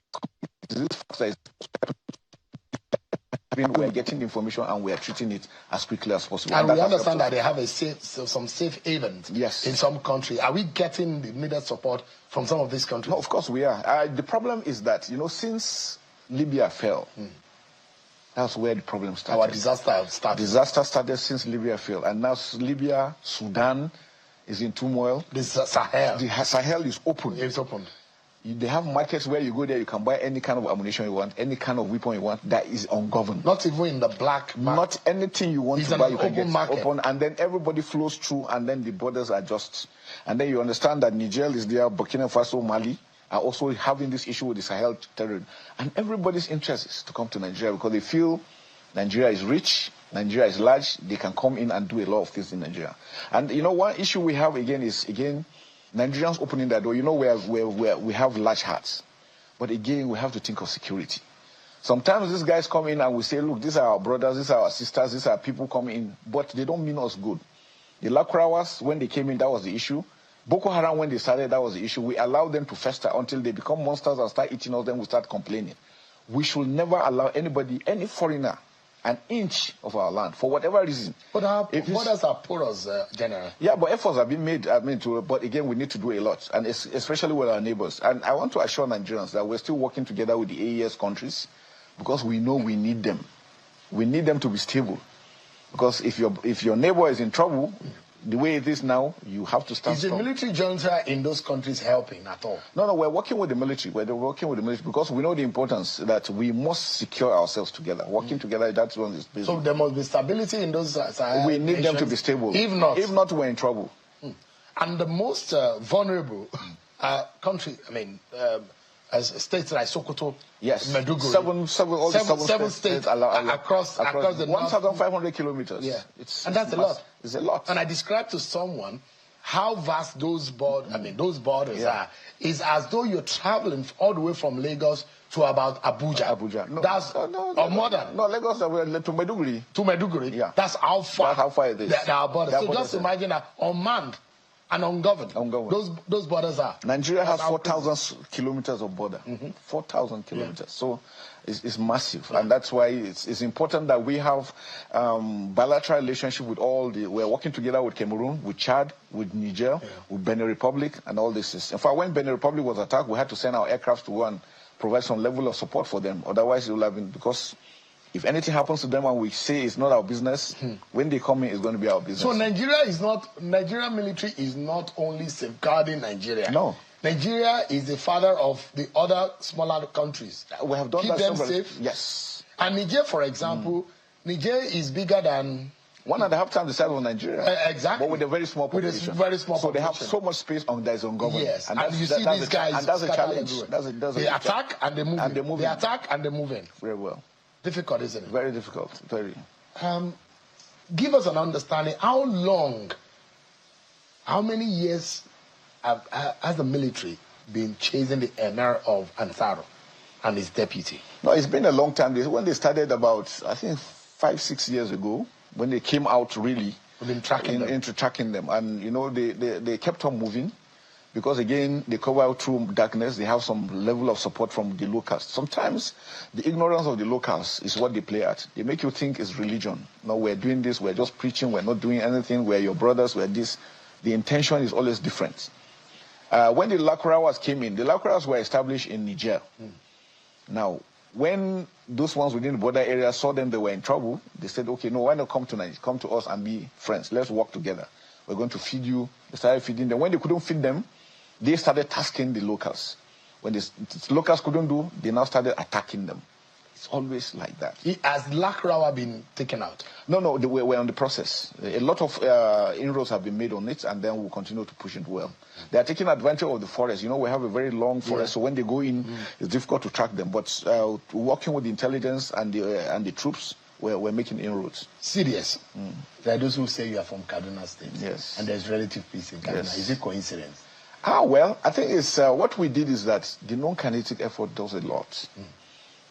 S7: we're getting the information and we are treating it as quickly as possible.
S6: And we understand that they have some safe havens in some countries. Are we getting the needed support from some of these countries?
S7: No, of course we are. The problem is that, since Libya fell, that's where the problem started.
S6: Our disaster started.
S7: Disaster started since Libya fell. And now Libya, Sudan is in turmoil.
S6: The Sahel.
S7: The Sahel is open.
S6: It's open.
S7: They have markets where you go there, you can buy any kind of ammunition you want, any kind of weapon you want. That is ungoverned.
S6: Not even in the black market.
S7: Not anything you want to buy, you can get
S6: market.
S7: Open. And then everybody flows through, and then the borders are just... And then you understand that Niger is there, Burkina Faso, Mali are also having this issue with the Sahel terror. And everybody's interest is to come to Nigeria because they feel Nigeria is rich, Nigeria is large, they can come in and do a lot of things in Nigeria. And one issue we have is Nigerians opening that door. We have large hearts. But again, we have to think of security. Sometimes these guys come in and we say, look, these are our brothers, these are our sisters, these are people coming in, but they don't mean us good. The Lakrawas, when they came in, that was the issue. Boko Haram, when they started, that was the issue. We allow them to fester until they become monsters and start eating us, then we start complaining. We should never allow anybody, any foreigner, an inch of our land, for whatever reason.
S6: But our borders are porous, General.
S7: Yeah, but efforts have been made, but again, we need to do a lot, and especially with our neighbors. And I want to assure Nigerians that we're still working together with the AES countries because we know we need them. We need them to be stable. Because if your neighbor is in trouble, the way it is now, you have to stand strong.
S6: Is the military junta in those countries helping at all?
S7: No, we're working with the military. We're working with the military because we know the importance that we must secure ourselves together. Working together, that's one is basic.
S6: So there must be stability in those
S7: we need them to be stable.
S6: If not, we're in trouble. And the most vulnerable country, as states like Sokoto, Maiduguri, seven states across the
S7: 1,500 kilometers.
S6: Yeah, and that's a lot.
S7: It's a lot.
S6: And I described to someone how vast those borders are. It's as though you're traveling all the way from Lagos to about Abuja.
S7: No,
S6: that's more than.
S7: No, Lagos to Maiduguri.
S6: To Maiduguri.
S7: Yeah.
S6: That's how far.
S7: That's how far it is.
S6: Our borders. So just imagine that unmanned and ungoverned. Those borders are.
S7: Nigeria has 4,000 kilometers of border. 4,000 kilometers. Yeah. So it's massive. And that's why it's important that we have bilateral relationship with we're working together with Cameroon, with Chad, with Niger, with Benin Republic, and all this. In fact, when Benin Republic was attacked, we had to send our aircraft to go and provide some level of support for them. Otherwise, it would have been, because If anything happens to them and we say it's not our business, when they come in, it's going to be our business.
S6: So Nigeria military is not only safeguarding Nigeria.
S7: No.
S6: Nigeria is the father of the other smaller countries.
S7: We have done
S6: Keep
S7: that
S6: them safe.
S7: Yes.
S6: And Niger, for example, Niger is bigger than
S7: 1.5 times the size of Nigeria.
S6: Exactly.
S7: But with a very small population.
S6: With a very small
S7: so
S6: population.
S7: they have so much space on their own government.
S6: Yes.
S7: And
S6: you see these guys.
S7: And that's a challenge.
S6: They attack and they move. They attack and they move in.
S7: Very well.
S6: Difficult, isn't it?
S7: Very difficult. Very.
S6: Give us an understanding. How many years has the military been chasing the Emir of Ansaro and his deputy?
S7: No, it's been a long time. When they started about, I think, 5-6 years ago, when they came out really
S6: been tracking
S7: into tracking them. And, you know, they kept on moving because, again, they cover out through darkness. They have some level of support from the locals. Sometimes the ignorance of the locals is what they play at. They make you think it's religion. No, we're doing this, we're just preaching, we're not doing anything, we're your brothers, we're this. The intention is always different. When the Lakrawas came in, the Lakrawas were established in Niger. Now, when those ones within the border area saw them, they were in trouble, they said, okay, no, why not come to Nigeria? Come to us and be friends. Let's work together. We're going to feed you. They started feeding them. When they couldn't feed them, they started tasking the locals. When the locals couldn't do, they now started attacking them. It's always like that.
S6: Has Lakrawa been taken out?
S7: No, we're on the process. A lot of inroads have been made on it, and then we'll continue to push it well. They are taking advantage of the forest. You know, we have a very long forest, so when they go in, it's difficult to track them. But working with the intelligence and the troops, we're making inroads.
S6: Serious. There are those who say you are from Kaduna State.
S7: Yes.
S6: And there's relative peace in Kaduna.
S7: Yes.
S6: Is it coincidence?
S7: Well, I think it's what we did is that the non-kinetic effort does a lot.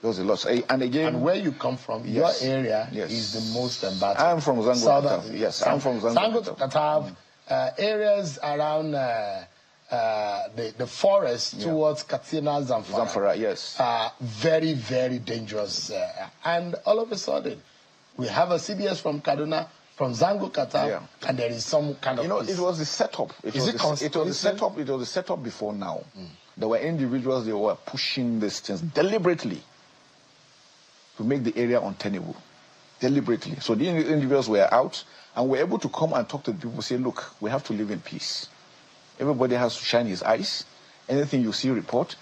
S7: Does a lot. And again,
S6: and where you come from, your area is the most embattled.
S7: I'm from Zango. Yes, I'm from Zango.
S6: Zango areas around the forest towards Katsina,
S7: Zamfara, yes.
S6: Very, very dangerous. And all of a sudden, we have a CBS from Kaduna, from Zango Qatar, and there is some kind of.
S7: You know, it was the setup. It was the setup before now. There were individuals, they were pushing these things deliberately to make the area untenable. Deliberately. So the individuals were out and were able to come and talk to the people, say, look, we have to live in peace. Everybody has to shine his eyes. Anything you see, report.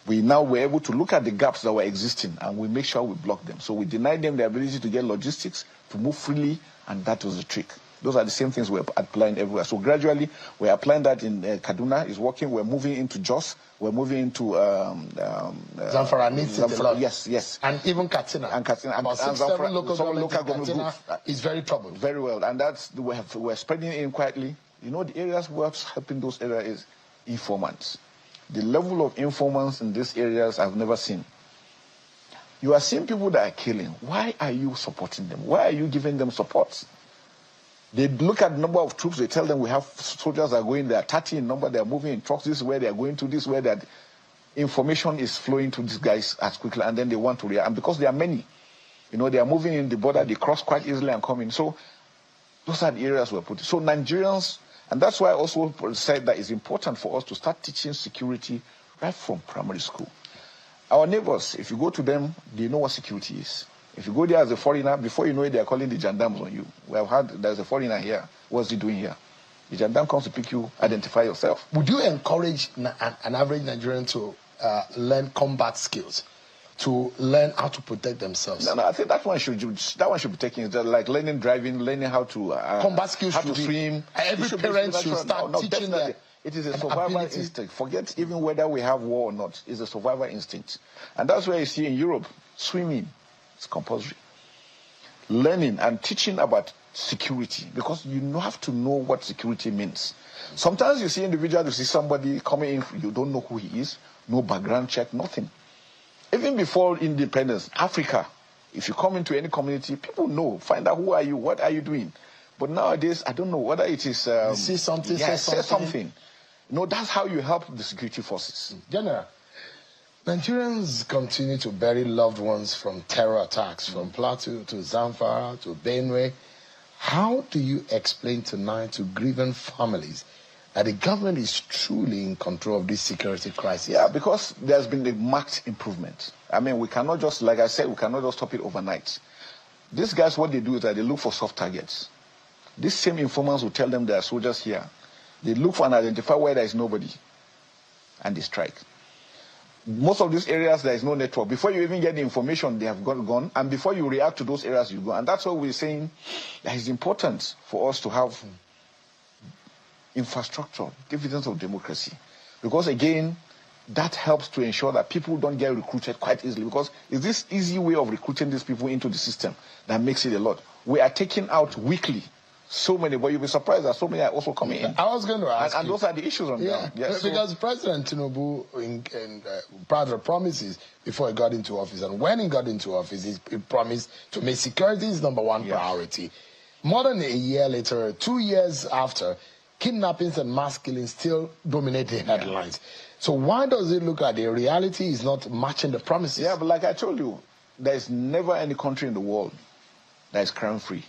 S7: We now were able to look at the gaps that were existing and we make sure we block them. So we denied them the ability to get logistics, to move freely, and that was the trick. Those are the same things we're applying everywhere. So gradually, we're applying that in Kaduna. It's working. We're moving into Jos. We're moving into
S6: Zamfara needs it a lot.
S7: Yes.
S6: And even Katsina.
S7: And Katsina.
S6: About 6-7 local governments in Katsina is very troubled.
S7: Very well. And that's we're spreading in quietly. You know, the areas what's helping those areas is informants. The level of informants in these areas I've never seen. You are seeing people that are killing. Why are you supporting them? Why are you giving them support? They look at the number of troops, they tell them we have soldiers that are going there, 30 in number, they are moving in trucks, this is where they are going to, this is where that information is flowing to these guys as quickly, and then they want to react. And because there are many, you know, they are moving in the border, they cross quite easily and come in. So those are the areas we're putting. So Nigerians, and that's why I also said that it's important for us to start teaching security right from primary school. Our neighbors, if you go to them, they know what security is. If you go there as a foreigner, before you know it, they are calling the gendarmes on you. We have heard there's a foreigner here. What's he doing here? The gendarme comes to pick you, identify yourself.
S6: Would you encourage an average Nigerian to learn combat skills, to learn how to protect themselves?
S7: No, I think that one should be taken. Like learning driving, learning how to
S6: combat skills, how to swim. Every parent should start teaching them.
S7: It is a survival instinct. Forget even whether we have war or not. It's a survival instinct. And that's where you see in Europe, swimming is compulsory. Learning and teaching about security, because you have to know what security means. Sometimes you see individuals, you see somebody coming in, you don't know who he is, no background check, nothing. Even before independence, Africa, if you come into any community, people know, find out who are you, what are you doing. But nowadays, I don't know whether it is...
S6: you see something, say
S7: something. No, that's how you help the security forces.
S6: General, Nigerians continue to bury loved ones from terror attacks, from Plateau to Zamfara to Benue. How do you explain tonight to grieving families that the government is truly in control of this security crisis?
S7: Yeah, because there's been a marked improvement. I mean, we cannot just, like I said, we cannot just stop it overnight. These guys, what they do is that they look for soft targets. These same informants will tell them there are soldiers here. They look for and identify where there is nobody, and they strike. Most of these areas, there is no network. Before you even get the information, they have gone. And before you react to those areas, you go. And that's why we're saying that it's important for us to have infrastructure, dividends of democracy. Because again, that helps to ensure that people don't get recruited quite easily. Because it's this easy way of recruiting these people into the system that makes it a lot. We are taking out weekly so many, but you'll be surprised that so many are also coming in.
S6: I was going to ask
S7: and those are the issues on ground. Yes,
S6: because President Tinubu, part of the promises before he got into office, and when he got into office, he promised to make security his #1 priority. More than a year later, 2 years after, kidnappings and mass killings still dominate the headlines. So why does it look like the reality is not matching the promises?
S7: Yeah, but like I told you, there is never any country in the world that is crime-free.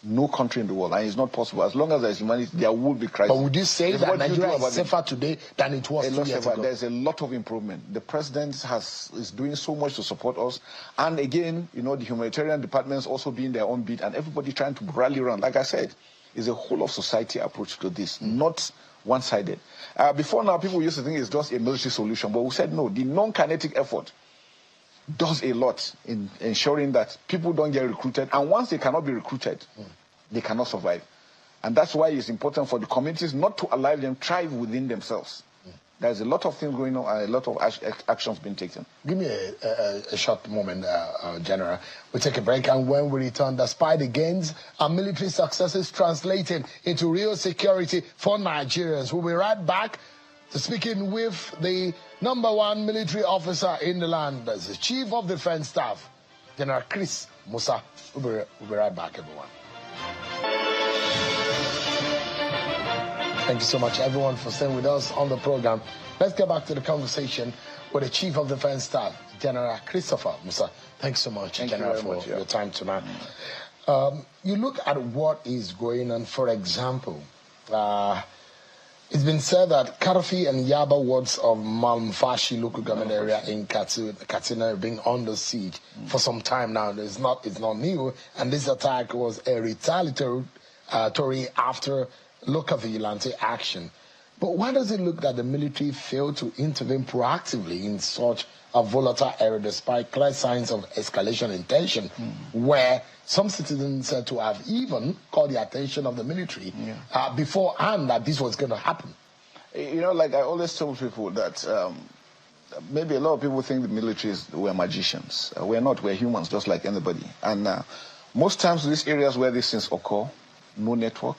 S7: No country in the world, and it's not possible. As long as there is humanity, there will be crisis.
S6: But would you say that Nigeria is safer today than it was 2 years ago?
S7: There's a lot of improvement. The president is doing so much to support us. And again, you know, the humanitarian departments also doing their own bit, and everybody trying to rally around. Like I said, it's a whole of society approach to this, not one-sided. Before now, people used to think it's just a military solution, but we said no. The non-kinetic effort does a lot in ensuring that people don't get recruited, and once they cannot be recruited, they cannot survive. And that's why it's important for the communities not to allow them thrive within themselves. There's a lot of things going on and a lot of actions being taken.
S6: Give me a short moment, General. We'll take a break, and when we return, despite the gains and military successes translated into real security for Nigerians. We'll be right back to speaking with the #1 military officer in the land, as the Chief of Defense Staff, General Chris Musa. We'll be right back, everyone. Thank you so much, everyone, for staying with us on the program. Let's get back to the conversation with the Chief of Defense Staff, General Christopher Musa. Thanks so much, General, for your time tonight. You look at what is going on, for example, it's been said that Karfi and Yaba wards of Malmfashi local government area in Katsina have been under siege for some time now. It's not new, and this attack was a retaliatory after local vigilante action. But why does it look that the military failed to intervene proactively in such a volatile area despite clear signs of escalation in tension, where some citizens said to have even called the attention of the military beforehand that this was going to happen?
S7: You know, like I always tell people that maybe a lot of people think the militaries were magicians. We're not. We're humans, just like anybody. And most times these areas where these things occur, no network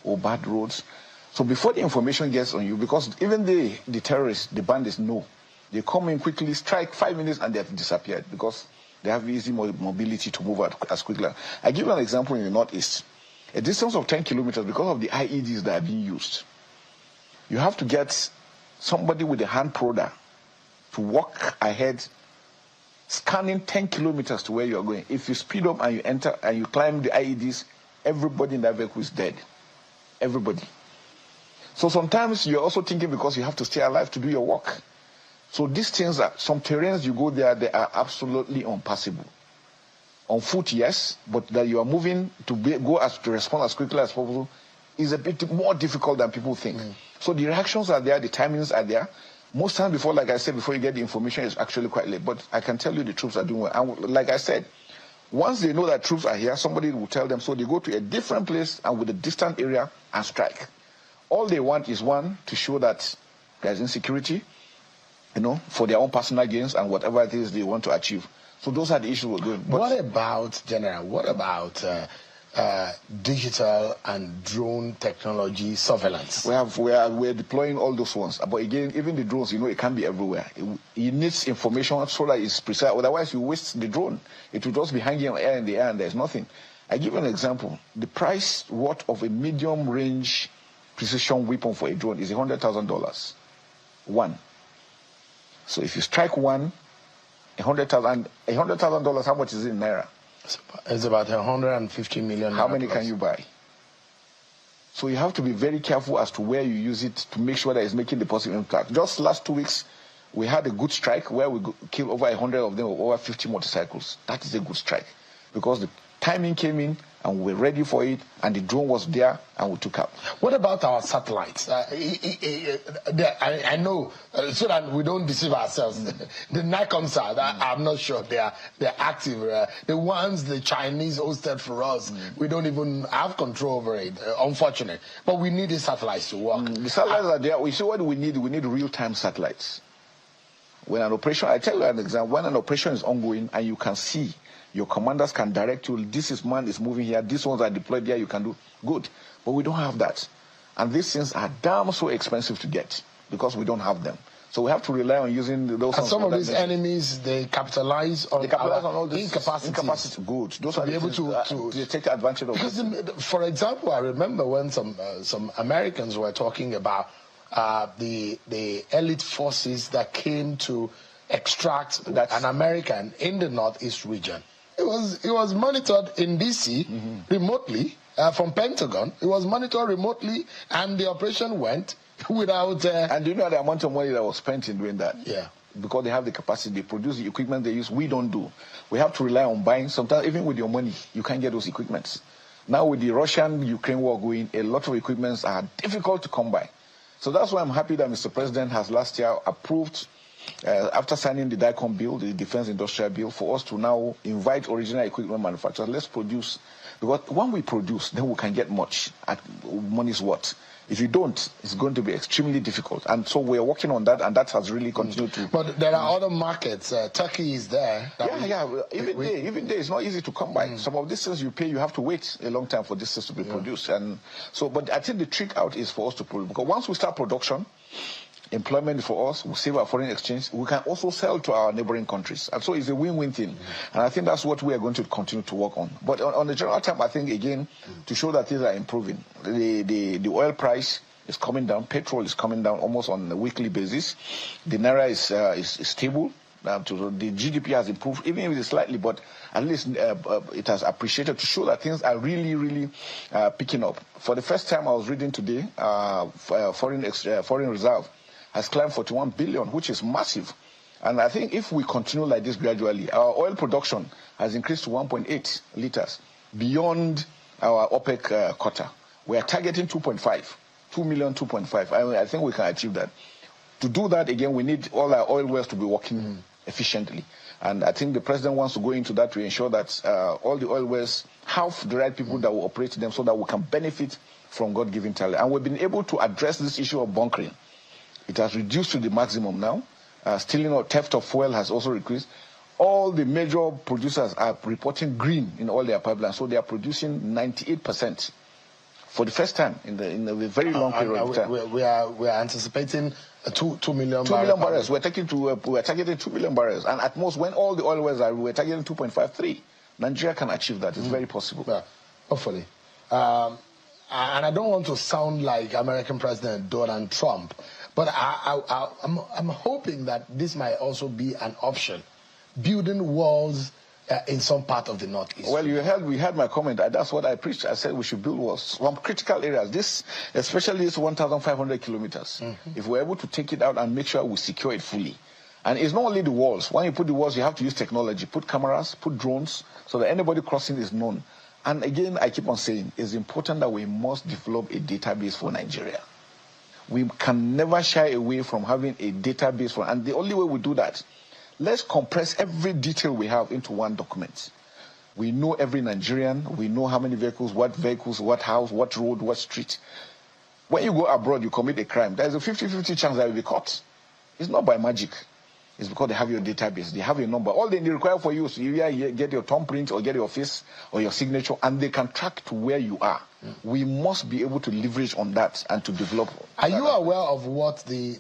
S7: or bad roads. So before the information gets on you, because even the terrorists, the bandits know, they come in quickly, strike 5 minutes, and they have disappeared because they have easy mobility to move out as quickly. I give you an example in the northeast. A distance of 10 kilometers, because of the IEDs that are being used, you have to get somebody with a hand prodder to walk ahead, scanning 10 kilometers to where you are going. If you speed up and you enter and you climb the IEDs, everybody in that vehicle is dead. Everybody. So sometimes you're also thinking because you have to stay alive to do your work. So these things are, some terrains you go there, they are absolutely impassable. On foot, yes, but that you are moving to respond as quickly as possible is a bit more difficult than people think. So the reactions are there, the timings are there. Most times before, like I said, before you get the information, it's actually quite late. But I can tell you the troops are doing well. And like I said, once they know that troops are here, somebody will tell them, so they go to a different place and with a distant area and strike. All they want is, one, to show that there's insecurity, you know, for their own personal gains and whatever it is they want to achieve. So those are the issues we're doing. But
S6: what about, General, what about digital and drone technology surveillance?
S7: We're deploying all those ones. But again, even the drones, you know, it can't be everywhere. It needs information so that it's precise. Otherwise, you waste the drone. It will just be hanging on air in the air and there's nothing. I give you an example. The price worth of a medium-range precision weapon for a drone is $100,000. One. So if you strike one, $100,000, how much is it in Naira?
S6: It's about 150 million.
S7: How many can you buy? So you have to be very careful as to where you use it to make sure that it's making the positive impact. Just last 2 weeks, we had a good strike where we killed over 100 of them with over 50 motorcycles. That is a good strike. because the timing came in and we were ready for it, and the drone was there, and we took out.
S6: What about our satellites? I know, so that we don't deceive ourselves. The NICOMSAT, I'm not sure they're active. The ones the Chinese hosted for us, we don't even have control over it, unfortunately. But we need the satellites to work.
S7: The satellites are there. We see what we need. We need real-time satellites. When an operation, I tell you an example, when an operation is ongoing and you can see, your commanders can direct you, this man is moving here, these ones are deployed here, you can do good. But we don't have that. And these things are damn so expensive to get because we don't have them. So we have to rely on using those.
S6: And some of these enemies, they capitalize on
S7: all this
S6: incapacity.
S7: Good. Those are able to take advantage of.
S6: Because, for example, I remember when some Americans were talking about the elite forces that came to extract an American in the Northeast region. It was monitored in DC remotely from Pentagon. It was monitored remotely, and the operation went without.
S7: And do you know the amount of money that was spent in doing that?
S6: Yeah.
S7: Because they have the capacity, they produce the equipment they use. We don't do. We have to rely on buying. Sometimes even with your money, you can't get those equipments. Now with the Russian-Ukraine war going, a lot of equipments are difficult to come by. So that's why I'm happy that Mr. President has last year approved, after signing the DICOM bill, the Defense Industrial Bill, for us to now invite original equipment manufacturers. Let's produce, because when we produce, then we can get much at money's worth. If you don't, it's going to be extremely difficult. And so we're working on that, and that has really continued to.
S6: But there are other markets. Turkey is there.
S7: Even there, it's not easy to come by. Some of these things you pay, you have to wait a long time for these things to be produced. And so, but I think the trick out is for us to produce, because once we start production, employment for us, we save our foreign exchange, we can also sell to our neighboring countries. And so it's a win-win thing. And I think that's what we are going to continue to work on. But on the general term, I think, again, to show that things are improving, the oil price is coming down, petrol is coming down almost on a weekly basis. The Naira is stable. The GDP has improved, even if it's slightly, but at least it has appreciated, to show that things are really, really picking up. For the first time I was reading today, foreign reserve has climbed 41 billion, which is massive. And I think if we continue like this gradually, our oil production has increased to 1.8 liters, beyond our OPEC quota. We are targeting 2.5, 2 million, 2.5. I think we can achieve that. To do that, again, we need all our oil wells to be working efficiently. And I think the president wants to go into that to ensure that all the oil wells have the right people that will operate them, so that we can benefit from God-given talent. And we've been able to address this issue of bunkering. It has reduced to the maximum now. Stealing or theft of fuel has also increased. All the major producers are reporting green in all their pipelines, so they are producing 98% for the first time in a very long period of time.
S6: We are anticipating 2 million barrels.
S7: 2 million barrels. We're targeting 2 million barrels, and at most, when all the oil wells are, we're targeting 2.53. Nigeria can achieve that. It's very possible.
S6: Yeah, hopefully. And I don't want to sound like American President Donald Trump, but I'm hoping that this might also be an option, building walls in some part of the Northeast.
S7: Well, we heard my comment. That's what I preached. I said we should build walls from critical areas. Especially this 1,500 kilometers. If we're able to take it out and make sure we secure it fully. And it's not only the walls. When you put the walls, you have to use technology. Put cameras, put drones, so that anybody crossing is known. And again, I keep on saying, it's important that we must develop a database for Nigeria. We can never shy away from having a database and the only way we do that, let's compress every detail we have into one document. We know every Nigerian, we know how many vehicles, what house, what road, what street. When you go abroad, you commit a crime, there's a 50-50 chance that you'll be caught. It's not by magic. It's because they have your database, they have your number. All they require for you is you get your thumbprint or get your face or your signature, and they can track to where you are. We must be able to leverage on that and to develop.
S6: Are you aware of what the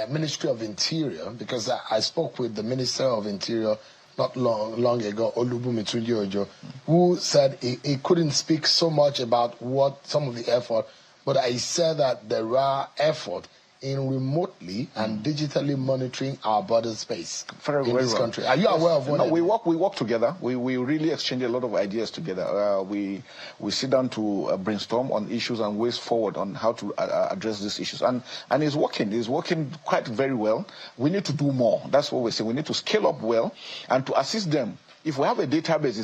S6: Ministry of Interior, because I spoke with the Minister of Interior not long ago, Olubunmi Tunji-Ojo, who said he couldn't speak so much about what some of the effort, but I said that there are efforts in remotely and digitally monitoring our border space in this country. Are you aware of what?
S7: No, we work together. We really exchange a lot of ideas together. We sit down to brainstorm on issues and ways forward on how to address these issues. And it's working. It's working quite very well. We need to do more. That's what we say. We need to scale up well and to assist them If we have a database,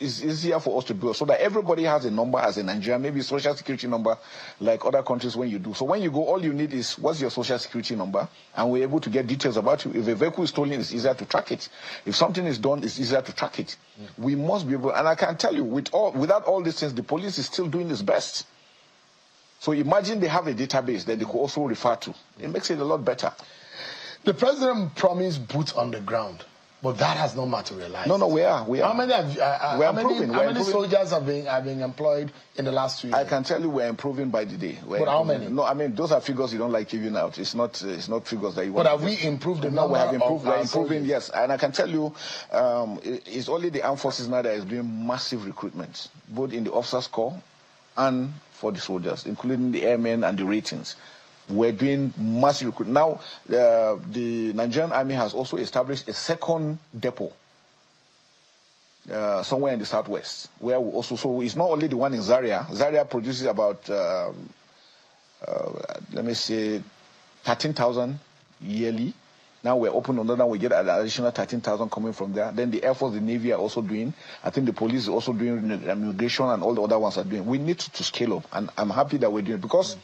S7: it's easier for us to build so that everybody has a number as a Nigerian, maybe social security number like other countries when you do. So when you go, all you need is what's your social security number, and we're able to get details about you. If a vehicle is stolen, it's easier to track it. If something is done, it's easier to track it. We must be able, and I can tell you, without all these things, the police is still doing its best. So imagine they have a database that they could also refer to. It makes it a lot better.
S6: The president promised boots on the ground, but that has not materialized.
S7: No, we are.
S6: How many soldiers have been employed in the last 2 years?
S7: I can tell you we're improving by the day.
S6: But how many?
S7: No, I mean, those are figures you don't like giving out. It's not figures that you want.
S6: But have we improved the number?
S7: We have improved.
S6: We're
S7: improving, yes. And I can tell you, it's only the armed forces now that is doing massive recruitment, both in the officers' corps and for the soldiers, including the airmen and the ratings. We're doing massive recruitment. Now, the Nigerian army has also established a second depot somewhere in the southwest, where we also, so it's not only the one in Zaria. Zaria produces about, let me say, 13,000 yearly. Now we're open another, we get an additional 13,000 coming from there. Then the Air Force, the Navy are also doing. I think the police is also doing immigration, and all the other ones are doing. We need to scale up, and I'm happy that we're doing it, because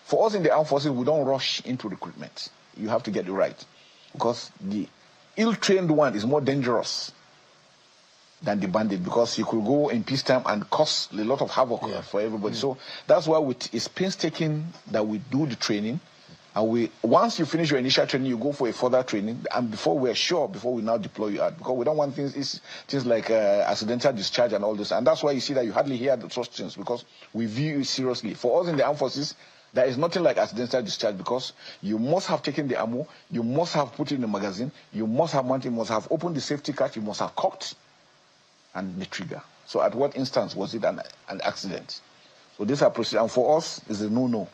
S7: for us in the armed forces, we don't rush into recruitment. You have to get it right, because the ill-trained one is more dangerous than the bandit, because he could go in peacetime and cause a lot of havoc for everybody. So that's why it's painstaking that we do the training. And once you finish your initial training, you go for a further training. And before we now deploy you out, because we don't want things like accidental discharge and all this. And that's why you see that you hardly hear such things, because we view it seriously. For us in the armed forces, there is nothing like accidental discharge, because you must have taken the ammo, you must have put it in the magazine, you must have mounted, you must have opened the safety catch, you must have cocked and the trigger. So at what instance was it an accident? So these are procedures, and for us, it's a no-no.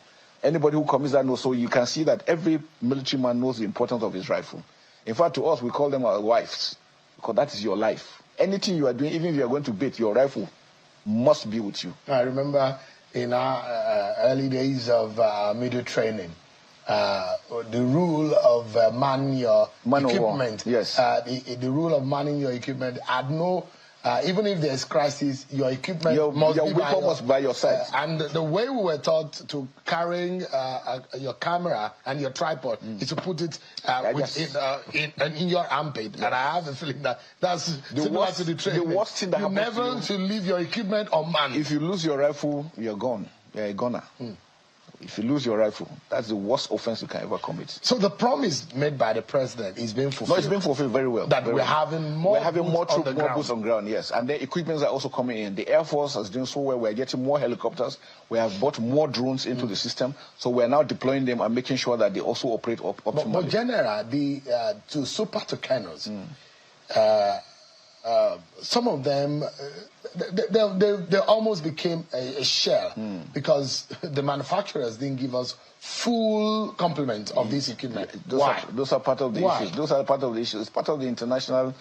S7: Anybody who commits that, no. So you can see that every military man knows the importance of his rifle. In fact, to us, we call them our wives, because that is your life. Anything you are doing, even if you are going to bait, your rifle must be with you.
S6: I remember in our early days of military training, the rule of manning your equipment.
S7: Yes.
S6: The rule of manning your equipment had no. Even if there's crisis, your equipment must
S7: be by your side.
S6: And the way we were taught to carrying your camera and your tripod is to put it in your armpit. Yes. And I have a feeling that's similar to the training.
S7: The worst thing that happens
S6: never to leave your equipment unmanned.
S7: If you lose your rifle, you're gone. You're a goner. If you lose your rifle, that's the worst offense you can ever commit.
S6: So the promise made by the president is being fulfilled.
S7: No, it's been fulfilled very well.
S6: That we're having more
S7: boots on ground, yes. And the equipments are also coming in. The Air Force is doing so well. We're getting more helicopters. We have bought more drones into the system. So we're now deploying them and making sure that they also operate optimally.
S6: But General, to Super Tucanos, some of them, they almost became a shell because the manufacturers didn't give us full complement of this equipment.
S7: Those are part of the issues. Those are part of the issues. It's part of the international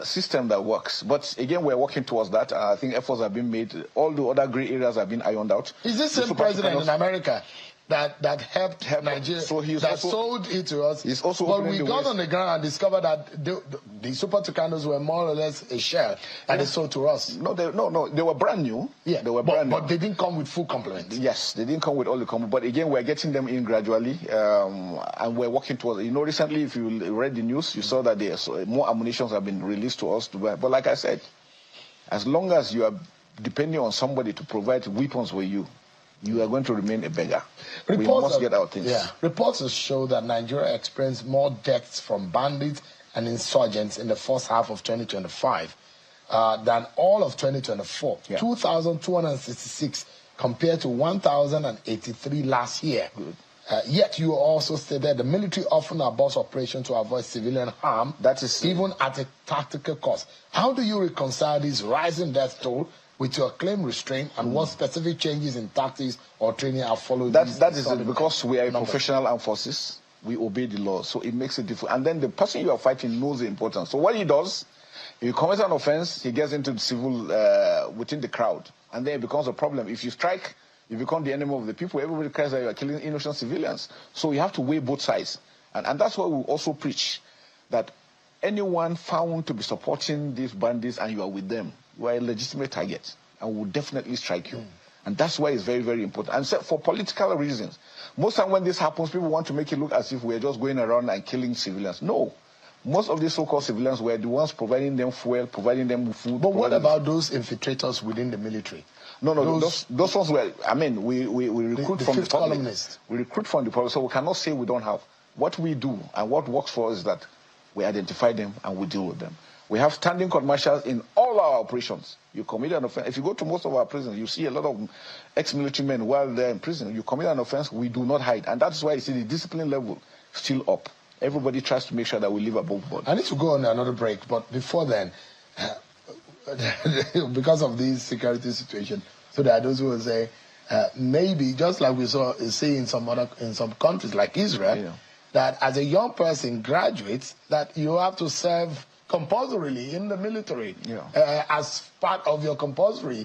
S7: system that works. But again, we're working towards that. I think efforts have been made. All the other gray areas have been ironed out.
S6: Is this the same president in America that helped Nigeria, so sold it to us?
S7: He's also
S6: but we got on the ground and discovered that the Super Tucanos were more or less a shell, and they sold to us.
S7: No, they were brand new.
S6: Yeah,
S7: they were brand new.
S6: But they didn't come with full complement.
S7: Yes, they didn't come with all the complement. But again, we're getting them in gradually, and we're working towards. You know, recently, if you read the news, you saw that more ammunitions have been released to us to buy. But like I said, as long as you are depending on somebody to provide weapons for you, you are going to remain a beggar. We must get our things.
S6: Yeah. Reports show that Nigeria experienced more deaths from bandits and insurgents in the first half of 2025 than all of 2024. Yeah. 2,266 compared to 1,083 last year. Yet you also said that the military often aborts operations to avoid civilian harm.
S7: That is
S6: even at a tactical cost. How do you reconcile this rising death toll with your claim restraint, and what specific changes in tactics or training are followed?
S7: That is it, because we are professional armed forces. We obey the law, so it makes it different. And then the person you are fighting knows the importance. So what he does, if he commits an offense, he gets into the civil within the crowd, and then it becomes a problem. If you strike, you become the enemy of the people. Everybody cries that you are killing innocent civilians. So you have to weigh both sides, and that's why we also preach that anyone found to be supporting these bandits and you are with them, you are a legitimate target and will definitely strike you. And that's why it's very, very important. And so for political reasons, most time when this happens, people want to make it look as if we're just going around and killing civilians. No. Most of these so-called civilians were the ones providing them fuel, providing them food.
S6: But what about those infiltrators within the military?
S7: No, those ones were, I mean, we recruit from the public. We recruit from the public, so we cannot say we don't have. What we do and what works for us is that we identify them and we deal with them. We have standing court martials in all our operations. You commit an offense. If you go to most of our prisons, you see a lot of ex-military men while they're in prison. You commit an offense, we do not hide. And that's why you see the discipline level still up. Everybody tries to make sure that we live above board.
S6: I need to go on another break, but before then, because of this security situation, so there are those who will say, maybe just like we see in some countries like Israel, that as a young person graduates, that you have to serve compulsorily in the military as part of your compulsory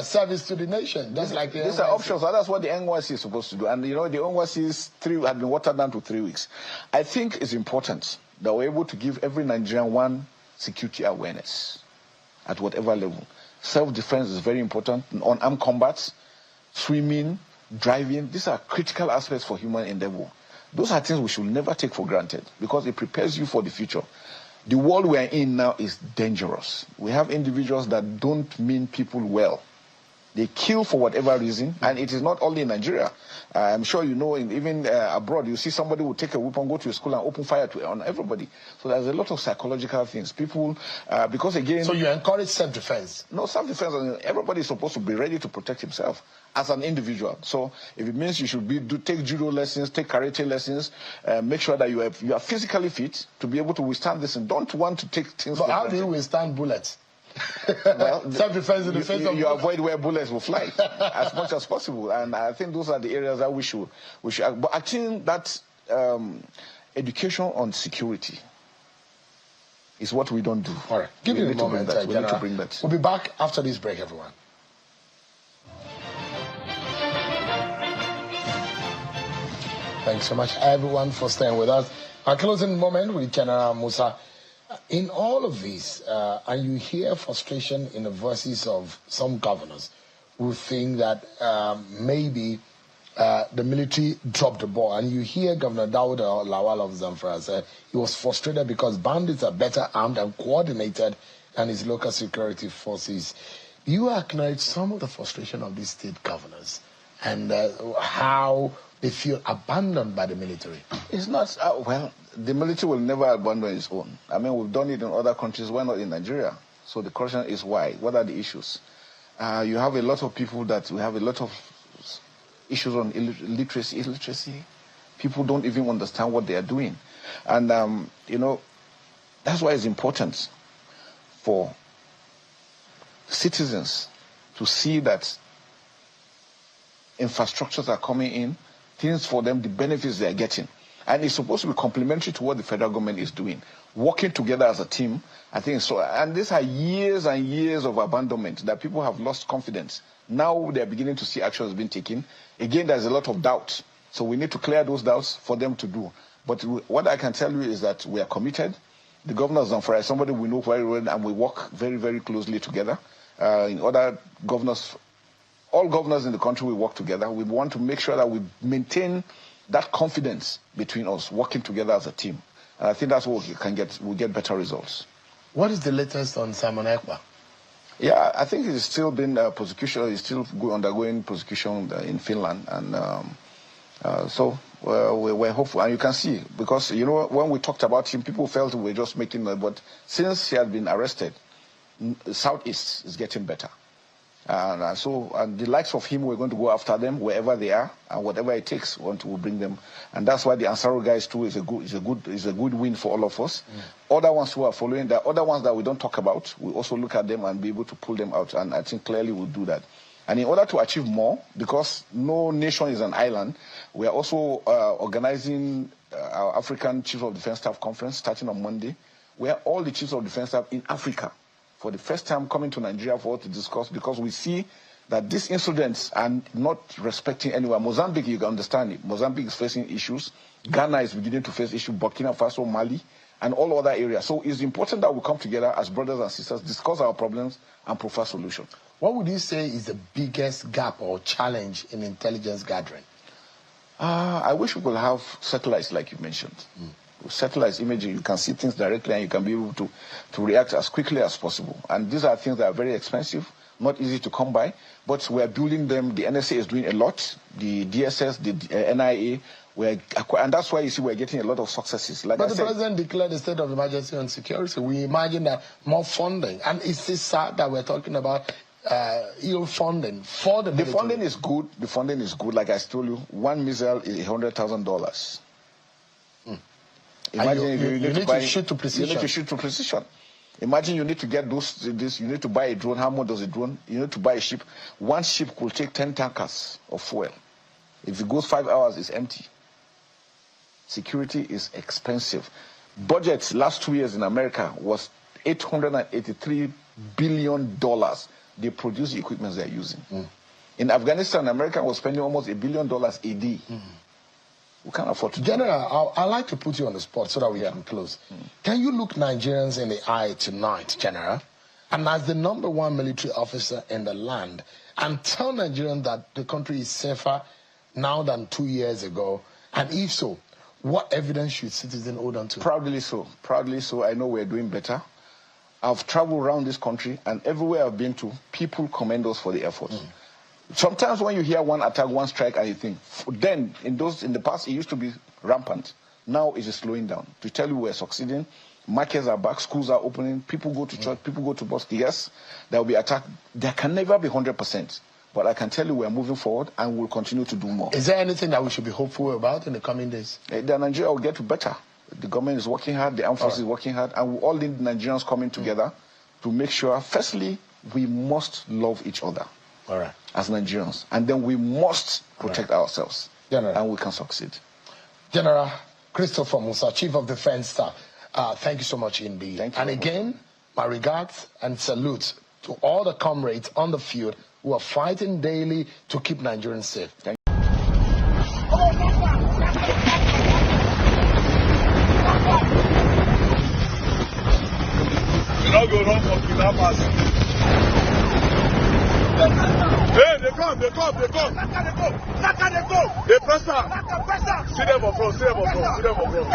S6: service to the nation. That's like the
S7: These are options. That's what the NYC is supposed to do. And you know, the NYC had been watered down to 3 weeks. I think it's important that we're able to give every Nigerian one security awareness at whatever level. Self-defense is very important. On armed combat, swimming, driving, these are critical aspects for human endeavor. Those are things we should never take for granted because it prepares you for the future. The world we are in now is dangerous. We have individuals that don't mean people well. They kill for whatever reason, and it is not only in Nigeria. I'm sure you know, even abroad, you see somebody will take a weapon, go to a school, and open fire on everybody. So there's a lot of psychological things. People, because again...
S6: So you encourage self-defense?
S7: No, self-defense, everybody is supposed to be ready to protect himself as an individual. So if it means you should take judo lessons, take karate lessons, make sure that you are physically fit to be able to withstand this, and don't want to take things...
S6: But how do you withstand bullets? Well, self-defense in the face of
S7: you avoid where bullets will fly as much as possible, and I think those are the areas that we should. But I think that education on security is what we don't do.
S6: All right, give me a moment.
S7: We need to bring that.
S6: We'll be back after this break, everyone. Thanks so much, everyone, for staying with us. Our closing moment with General Musa. In all of this, and you hear frustration in the voices of some governors who think that maybe the military dropped the ball, and you hear Governor Dawood Lawal of Zamfara say he was frustrated because bandits are better armed and coordinated than his local security forces. You acknowledge some of the frustration of these state governors and how they feel abandoned by the military.
S7: It's not, well, the military will never abandon its own. I mean, we've done it in other countries, why not in Nigeria? So the question is why? What are the issues? You have a lot of people we have a lot of issues on illiteracy. People don't even understand what they are doing. And, you know, that's why it's important for citizens to see that infrastructures are coming in, things for them, the benefits they are getting. And it's supposed to be complementary to what the federal government is doing. Working together as a team, I think so. And these are years and years of abandonment that people have lost confidence. Now they're beginning to see actions being taken. Again, there's a lot of doubt. So we need to clear those doubts for them to do. But what I can tell you is that we are committed. The governor of Zamfara is somebody we know very well, and we work very, very closely together. In other governors, all governors in the country, we work together. We want to make sure that we maintain that confidence between us, working together as a team. And I think that's what we'll get better results.
S6: What is the latest on Simon Ekpa?
S7: Yeah, I think he's still been prosecution. He's still undergoing prosecution in Finland, and so we're hopeful. And you can see, because you know, when we talked about him, people felt we were just making noise. But since he had been arrested, Southeast is getting better. And so the likes of him, we're going to go after them wherever they are, and whatever it takes, we'll bring them. And that's why the Ansaro guys too is a good win for all of us. Other ones who are following, there are other ones that we don't talk about. We also look at them and be able to pull them out. And I think clearly we'll do that. And in order to achieve more, because no nation is an island, we are also organizing our African Chiefs of Defense Staff Conference starting on Monday, where all the Chiefs of Defense Staff in Africa, for the first time coming to Nigeria for us to discuss, because we see that these incidents are not respecting anyone. Mozambique, you can understand it. Mozambique is facing issues. Ghana is beginning to face issues. Burkina Faso, Mali, and all other areas. So it's important that we come together as brothers and sisters, discuss our problems, and provide solutions.
S6: What would you say is the biggest gap or challenge in intelligence gathering?
S7: I wish we could have satellites like you mentioned. With satellites imaging, you can see things directly and you can be able to react as quickly as possible. And these are things that are very expensive, not easy to come by, but we're building them. The NSA is doing a lot, the DSS, the NIA, and that's why you see we're getting a lot of successes. Like
S6: but the president declared a state of emergency on security. We imagine that more funding, and it's sad that we're talking about ill funding for the military.
S7: The funding is good. The funding is good. Like I told you, one missile is $100,000. Imagine if you need to shoot to precision. You need to shoot to precision. Imagine you need to get this. You need to buy a drone. How much does a drone? You need to buy a ship. One ship could take 10 tankers of fuel. If it goes 5 hours, it's empty. Security is expensive. Budget last 2 years in America was $883 billion. They produce the equipment they're using. In Afghanistan, America was spending almost $1 billion a day. We can't afford to.
S6: General, I'd like to put you on the spot so that we can close. Can you look Nigerians in the eye tonight, General, and as the #1 military officer in the land, and tell Nigerians that the country is safer now than 2 years ago? And if so, what evidence should citizens hold on to?
S7: Proudly so. Proudly so. I know we're doing better. I've traveled around this country, and everywhere I've been to, people commend us for the effort. Sometimes when you hear one attack, one strike, and you think, then in the past, it used to be rampant. Now it is slowing down. To tell you we're succeeding, markets are back, schools are opening, people go to church, people go to mosque. Yes, there will be attack. There can never be 100%. But I can tell you we're moving forward and we'll continue to do more.
S6: Is there anything that we should be hopeful about in the coming days?
S7: The Nigeria will get to better. The government is working hard, the armed forces is working hard, and we all need Nigerians coming together to make sure, firstly, we must love each other as Nigerians, and then we must protect ourselves, and we can succeed.
S6: General Christopher Musa, Chief of Defense Staff, thank you so much indeed.
S7: Thank you.
S6: And again, my regards and salute to all the comrades on the field who are fighting daily to keep Nigerians safe. Thank you.
S8: You don't go wrong for kidnappers. Hey, they come. They press her. See them up front. See them up front.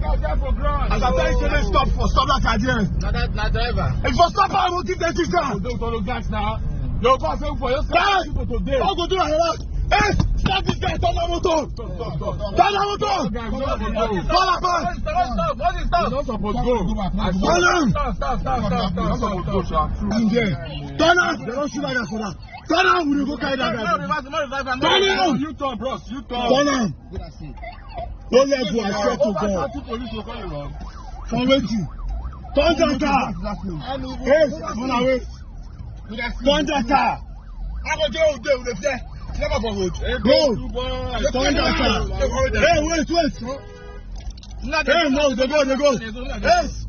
S8: As I tell you, stop that idea.
S9: Not driver.
S8: If you stop, I will give them this down.
S9: Don't gas now. You're passing for yourself. People today.
S8: I'll go do it. Hey, stop this guy. Turn that motor. Turn that motor. Stop.
S9: What is that? You're not supposed to go. Stop. You're not supposed to go, sir.
S8: Turn out. They don't shoot like that for that. Turn out. We will go carry that guy. Turn out.
S9: You turn, bros. You turn.
S8: Turn out. Don't let go. I swear to God. From waiting. Turn that car. Hey, run away. Turn that car.
S9: I go there with the flare. Never forward.
S8: Go. Turn that car. Hey, wait. Hey, no, they go. Yes.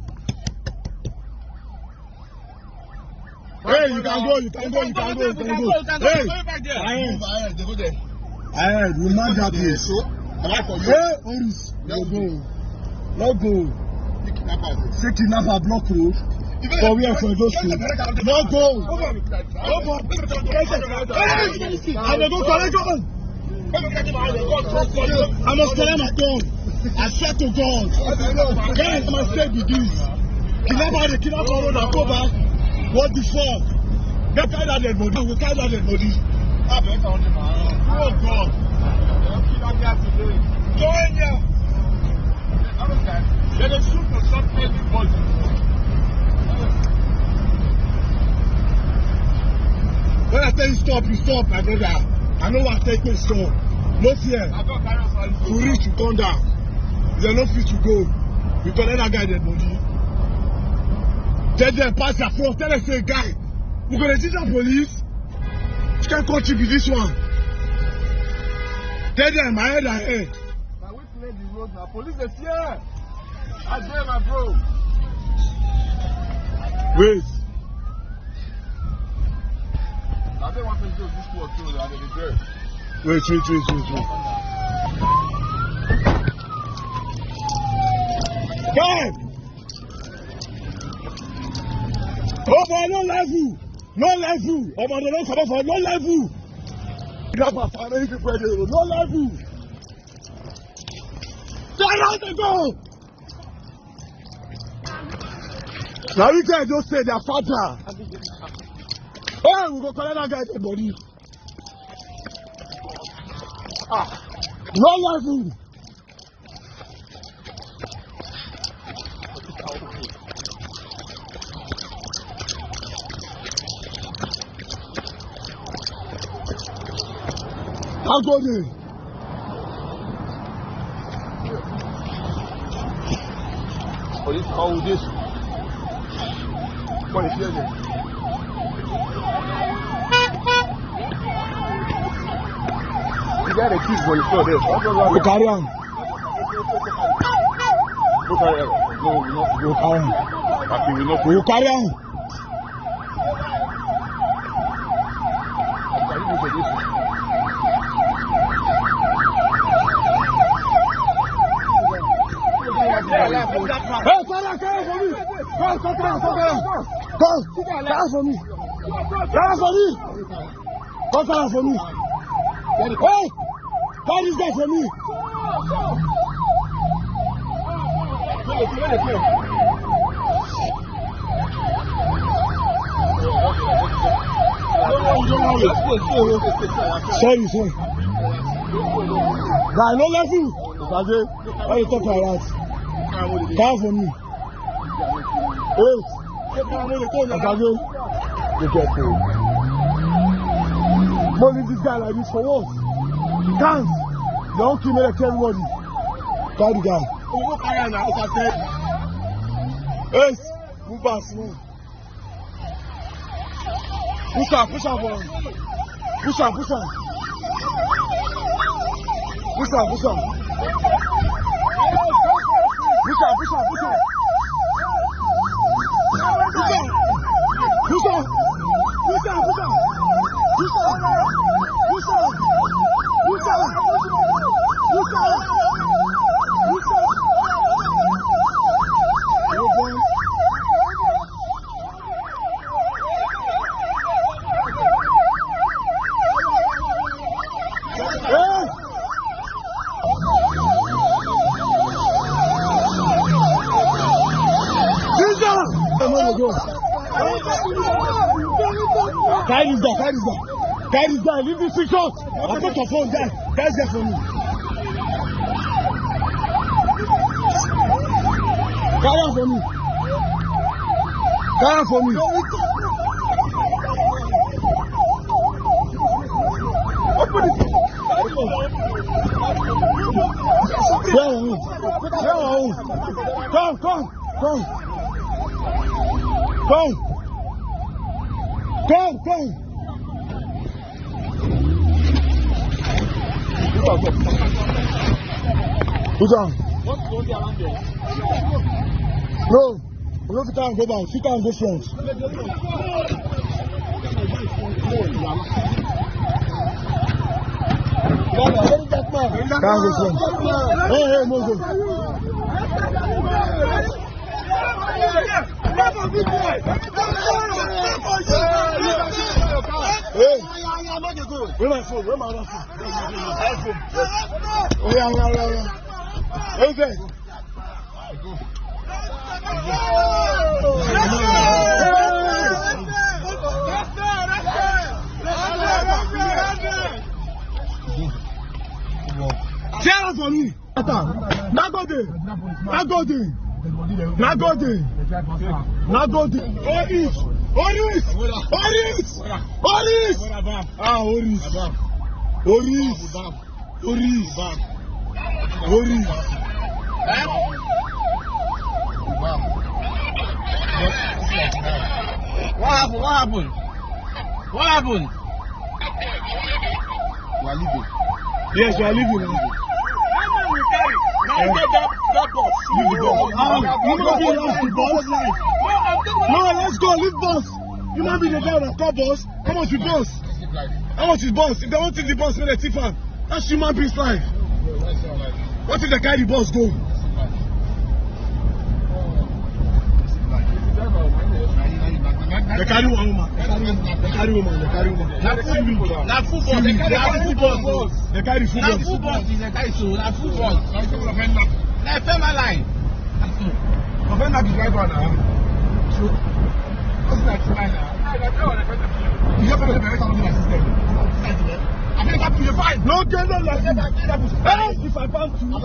S8: Hey, you can go. Hey, I heard. You mind that place. Hey, Oris. Let go. Say kidnapper block road. For where for those two? No go. I don't collect on. I must collect my gun. I swear to God. Guys, my mistake be this. Kidnapper road and go back. What the fuck? Get carry that dead body. We carry that dead body. Oh God. Go in here. Let us shoot for some body. When I tell you stop, you stop, my brother. I know what I take you stop. No fear. You reach, you come down. If you're not fit to go, you can let that guy dead body. Tell them, pass your front. Tell them, say, guy, we're going to teach the police. You can't contribute this one. Tell them, my head ahead.
S9: Now, we play the road now. Police is here. I dare my bro.
S8: Wait.
S9: I don't want to do this work too. I did it.
S8: Wait. Guy! Oh boy, no level! Oh my, they don't come up for no level! No level! Turn out and go! Now you guys don't say their father! Hey, we go collect that guy dead body! No level! I'll go there.
S9: Police call this. Police here. You got a key for your store there.
S8: We carry on.
S9: Go carry on. No,
S8: We carry on.
S9: Happy we not.
S8: We carry on. Hey, carry for me. Come for me. Come for me. Hey, carry this guy for me. Sorry. Guy, no level. Why you talk like that? Come for me. Hey, money this guy like this for what? Cant. You don't kill me like everybody. Carry the guy. Hey, move fast, man. Push up for him. Push up. Push up. Carry this guy, carry this guy, leave this thing short. I'll put your phone there. Guys, get for me. Carry on for me. Carry on for me. Open it. Come. Put down. No, we don't sit down and go back. Sit down and go front. Can't go front. Hey, Musa. Hey, where my phone? Where my other phone? Oh yeah. Okay. Share for me. Nagode. Oris. Ah, Oris. What happened? You are leaving. Yes, you are leaving. Now get that bus. Leave the bus. No, let's go. Leave bus. You might be the guy that call bus. How much is bus? If they want to take the bus, let them tip am. That's human being's life. What if they carry the bus go? They carry one woman. They carry woman. Na full bus. They carry full bus. They carry full bus. Na full bus. They carry so. Na full bus. Na FEMA line. FEMA be driver now. So what's that line now? You have to be very system. No, get no like if I found two, I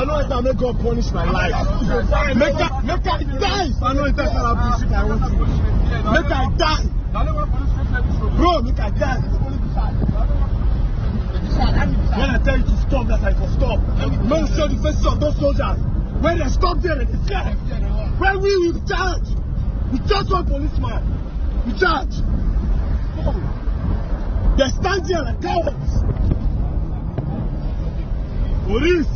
S8: know it can make God punish my life. Make I die. I know it can happen if I want to. Make I die. Bro, make I die. When I tell you to stop, that's like to stop. Don't show the faces of those soldiers. When they stop there, they say, when we charge. We just one policeman. We charge. They stand there like cowards. Police.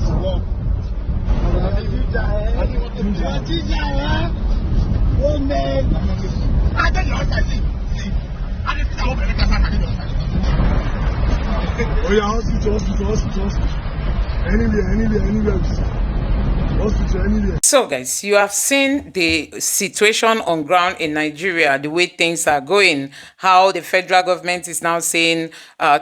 S8: Oh yeah, hospital. Anywhere.
S1: So guys, you have seen the situation on ground in Nigeria, the way things are going, how the federal government is now saying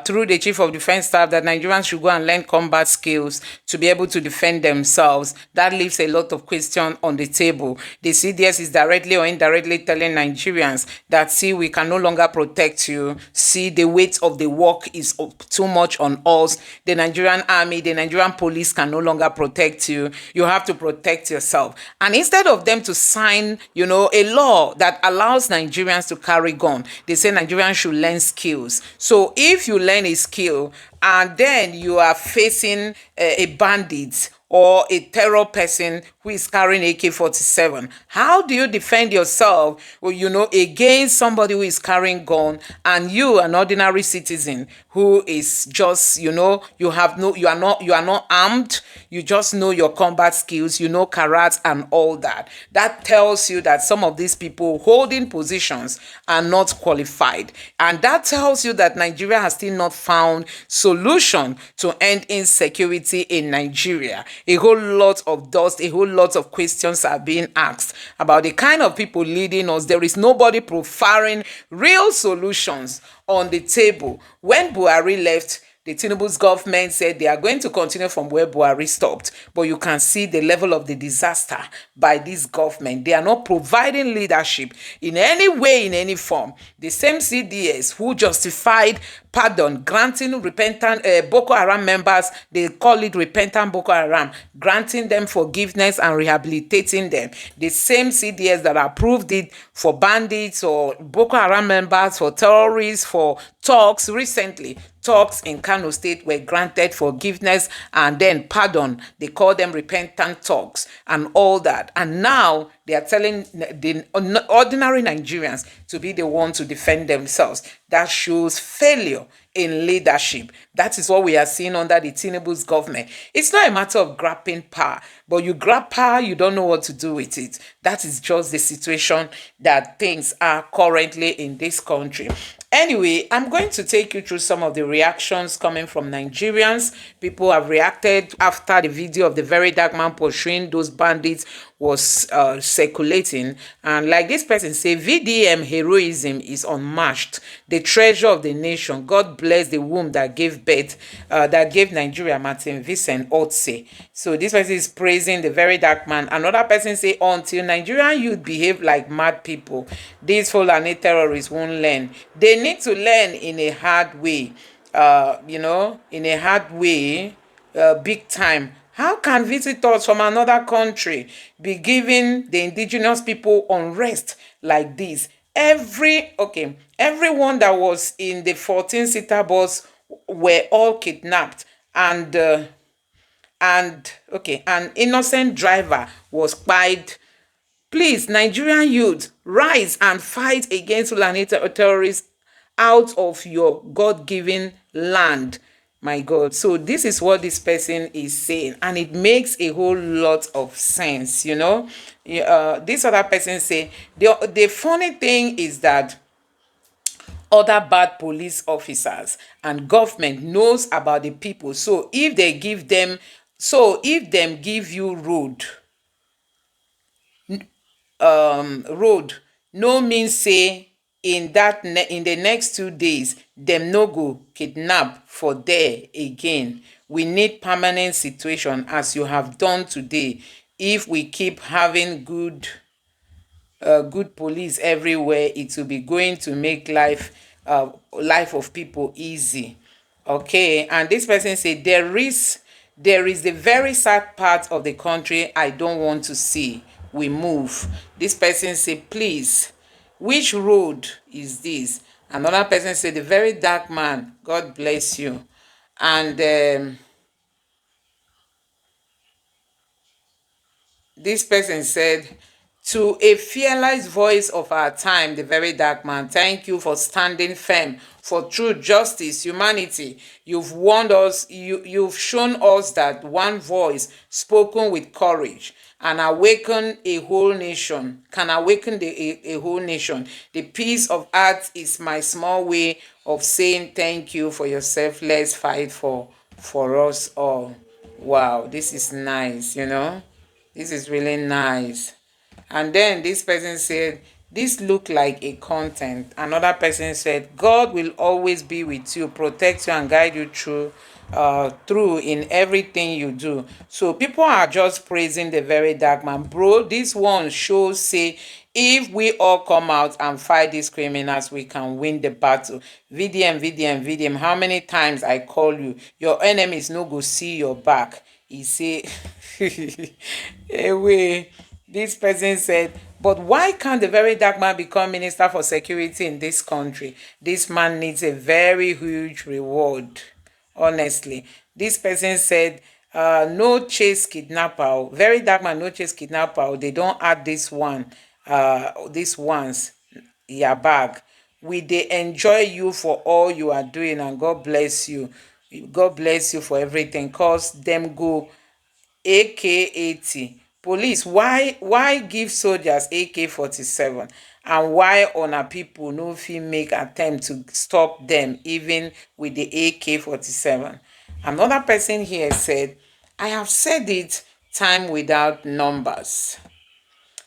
S1: through the chief of defense staff that Nigerians should go and learn combat skills to be able to defend themselves. That leaves a lot of questions on the table. The CDS is directly or indirectly telling Nigerians that, see, we can no longer protect you. See, the weight of the work is too much on us. The Nigerian army, the Nigerian police can no longer protect you. You have to protect yourself. And instead of them to sign, a law that allows Nigerians to carry gun, they say Nigerians should learn skills. So if you learn a skill and then you are facing a bandit or a terror person who is carrying AK-47, how do you defend yourself, against somebody who is carrying gun, and you, an ordinary citizen who is just, you are not armed, you just know your combat skills, karate and all that. That tells you that some of these people holding positions are not qualified. And that tells you that Nigeria has still not found solution to end insecurity in Nigeria. A whole lot of dust, a whole lot of questions are being asked about the kind of people leading us. There is nobody profiling real solutions on the table. When Buhari left, The Tinubu's government said they are going to continue from where Buhari stopped, but you can see the level of the disaster by this government. They are not providing leadership in any way, in any form. The same CDS who justified pardon, granting repentant Boko Haram members, they call it repentant Boko Haram, granting them forgiveness and rehabilitating them. The same CDS that approved it for bandits or Boko Haram members, for terrorists, for talks recently. Talks in Kano State were granted forgiveness and then pardon. They call them repentant talks and all that. And now they are telling the ordinary Nigerians to be the one to defend themselves. That shows failure in leadership. That is what we are seeing under the Tinubu's government. It's not a matter of grabbing power, but you grab power, you don't know what to do with it. That is just the situation that things are currently in this country. Anyway, I'm going to take you through some of the reactions coming from Nigerians. People have reacted after the video of the very dark man pursuing those bandits was circulating. And like this person say, VDM heroism is unmatched. The treasure of the nation. God bless the womb that gave birth, that gave Nigeria Martin Vincent Otse. So this person is praising the very dark man. Another person say, until Nigerian youth behave like mad people, these Fulani terrorists won't learn. They need to learn in a hard way, in a hard way, big time. How can visitors from another country be giving the indigenous people unrest like this? Everyone that was in the 14-seater bus were all kidnapped, and an innocent driver was spied. Please, Nigerian youth, rise and fight against Fulani terrorists out of your God-given land. My God. So this is what this person is saying, and it makes a whole lot of sense, This other person say, the funny thing is that other bad police officers and government knows about the people. So if them give you road, no mean say in the next 2 days them no go kidnap for there again. We need permanent situation as you have done today. If we keep having good police everywhere, it will be going to make life of people easy. Okay, and this person said there is the very sad part of the country I don't want to see. We move. This person said, please, which road is this? Another person said, the very dark man, God bless you. And this person said, to a fearless voice of our time, the very dark man, thank you for standing firm for truth, justice, humanity. You've warned us, you've shown us that one voice spoken with courage and awaken a whole nation, can awaken a whole nation. The peace of heart is my small way of saying thank you for your selfless fight for us all. Wow, this is nice, This is really nice. And then this person said, this look like a content. Another person said, God will always be with you, protect you and guide you through in everything you do. So people are just praising the very dark man. Bro, this one shows say, if we all come out and fight these criminals, we can win the battle. VDM, how many times I call you? Your enemies no go see your back. He say, anyway, this person said, but why can't the very dark man become Minister for Security in this country? This man needs a very huge reward, honestly. This person said, no chase kidnapper. Very dark man, no chase kidnapper. They don't add this ones, your bag. We they enjoy you for all you are doing, and God bless you. God bless you for everything. Cause them go AK-80. Police, why give soldiers AK-47, and why on people no fit make attempt to stop them even with the AK-47? Another person here said, I have said it time without numbers.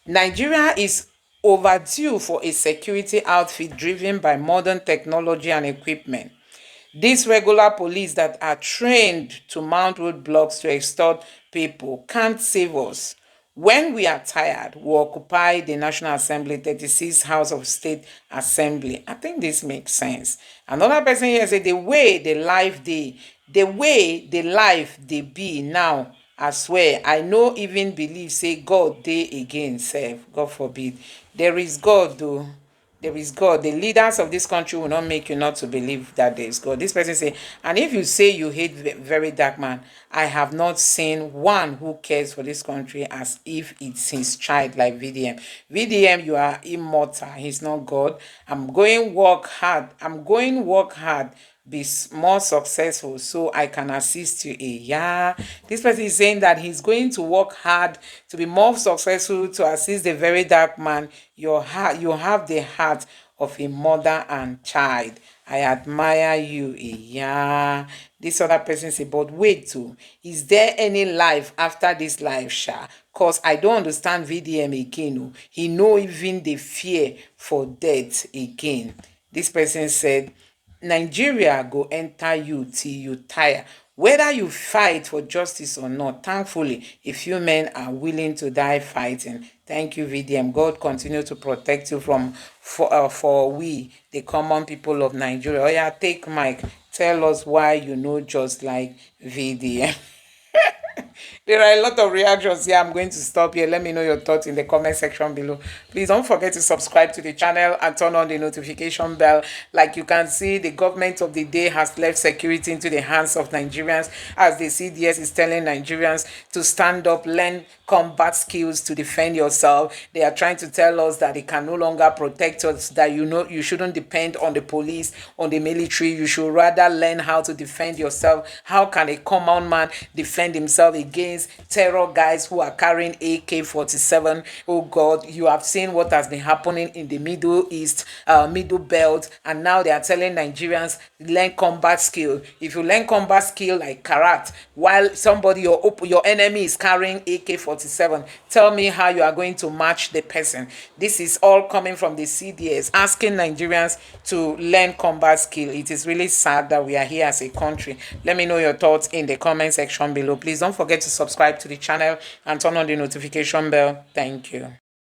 S1: Nigeria is overdue for a security outfit driven by modern technology and equipment. These regular police that are trained to mount roadblocks to extort people can't save us. When we are tired, we occupy the National Assembly, 36 House of State Assembly. I think this makes sense. Another person here said the way the life they be now, I swear, I no even believe say God dey again sef. God forbid. There is God though. There is God. The leaders of this country will not make you not to believe that there is God. This person say, and if you say you hate very dark man, I have not seen one who cares for this country as if it's his child like VDM. VDM, you are immortal. He's not God. I'm going work hard, be more successful so I can assist you. Yeah, this person is saying that he's going to work hard to be more successful to assist the very dark man. You have the heart of a mother and child. I admire you. Yeah, this other person say, but wait too, is there any life after this life, Sha? Cause I don't understand VDM again. Oh. He no even the fear for death again. This person said, Nigeria go enter you till you tire. Whether you fight for justice or not, thankfully, a few men are willing to die fighting. Thank you, VDM. God continue to protect you for we, the common people of Nigeria. Oh yeah, take mic. Tell us why you know just like VDM. There are a lot of reactions here. I'm going to stop here. Let me know your thoughts in the comment section below. Please don't forget to subscribe to the channel and turn on the notification bell. Like you can see, the government of the day has left security into the hands of Nigerians, as the CDS is telling Nigerians to stand up, learn combat skills to defend yourself. They are trying to tell us that they can no longer protect us, that you shouldn't depend on the police, on the military. You should rather learn how to defend yourself. How can a common man defend himself against terror guys who are carrying AK-47? Oh God, you have seen what has been happening in the Middle East, Middle Belt, and now they are telling Nigerians learn combat skill. If you learn combat skill like karate, while somebody your enemy is carrying AK-47, tell me how you are going to match the person. This is all coming from the CDS asking Nigerians to learn combat skill. It is really sad that we are here as a country. Let me know your thoughts in the comment section below. Please don't forget to subscribe to the channel and turn on the notification bell. Thank you.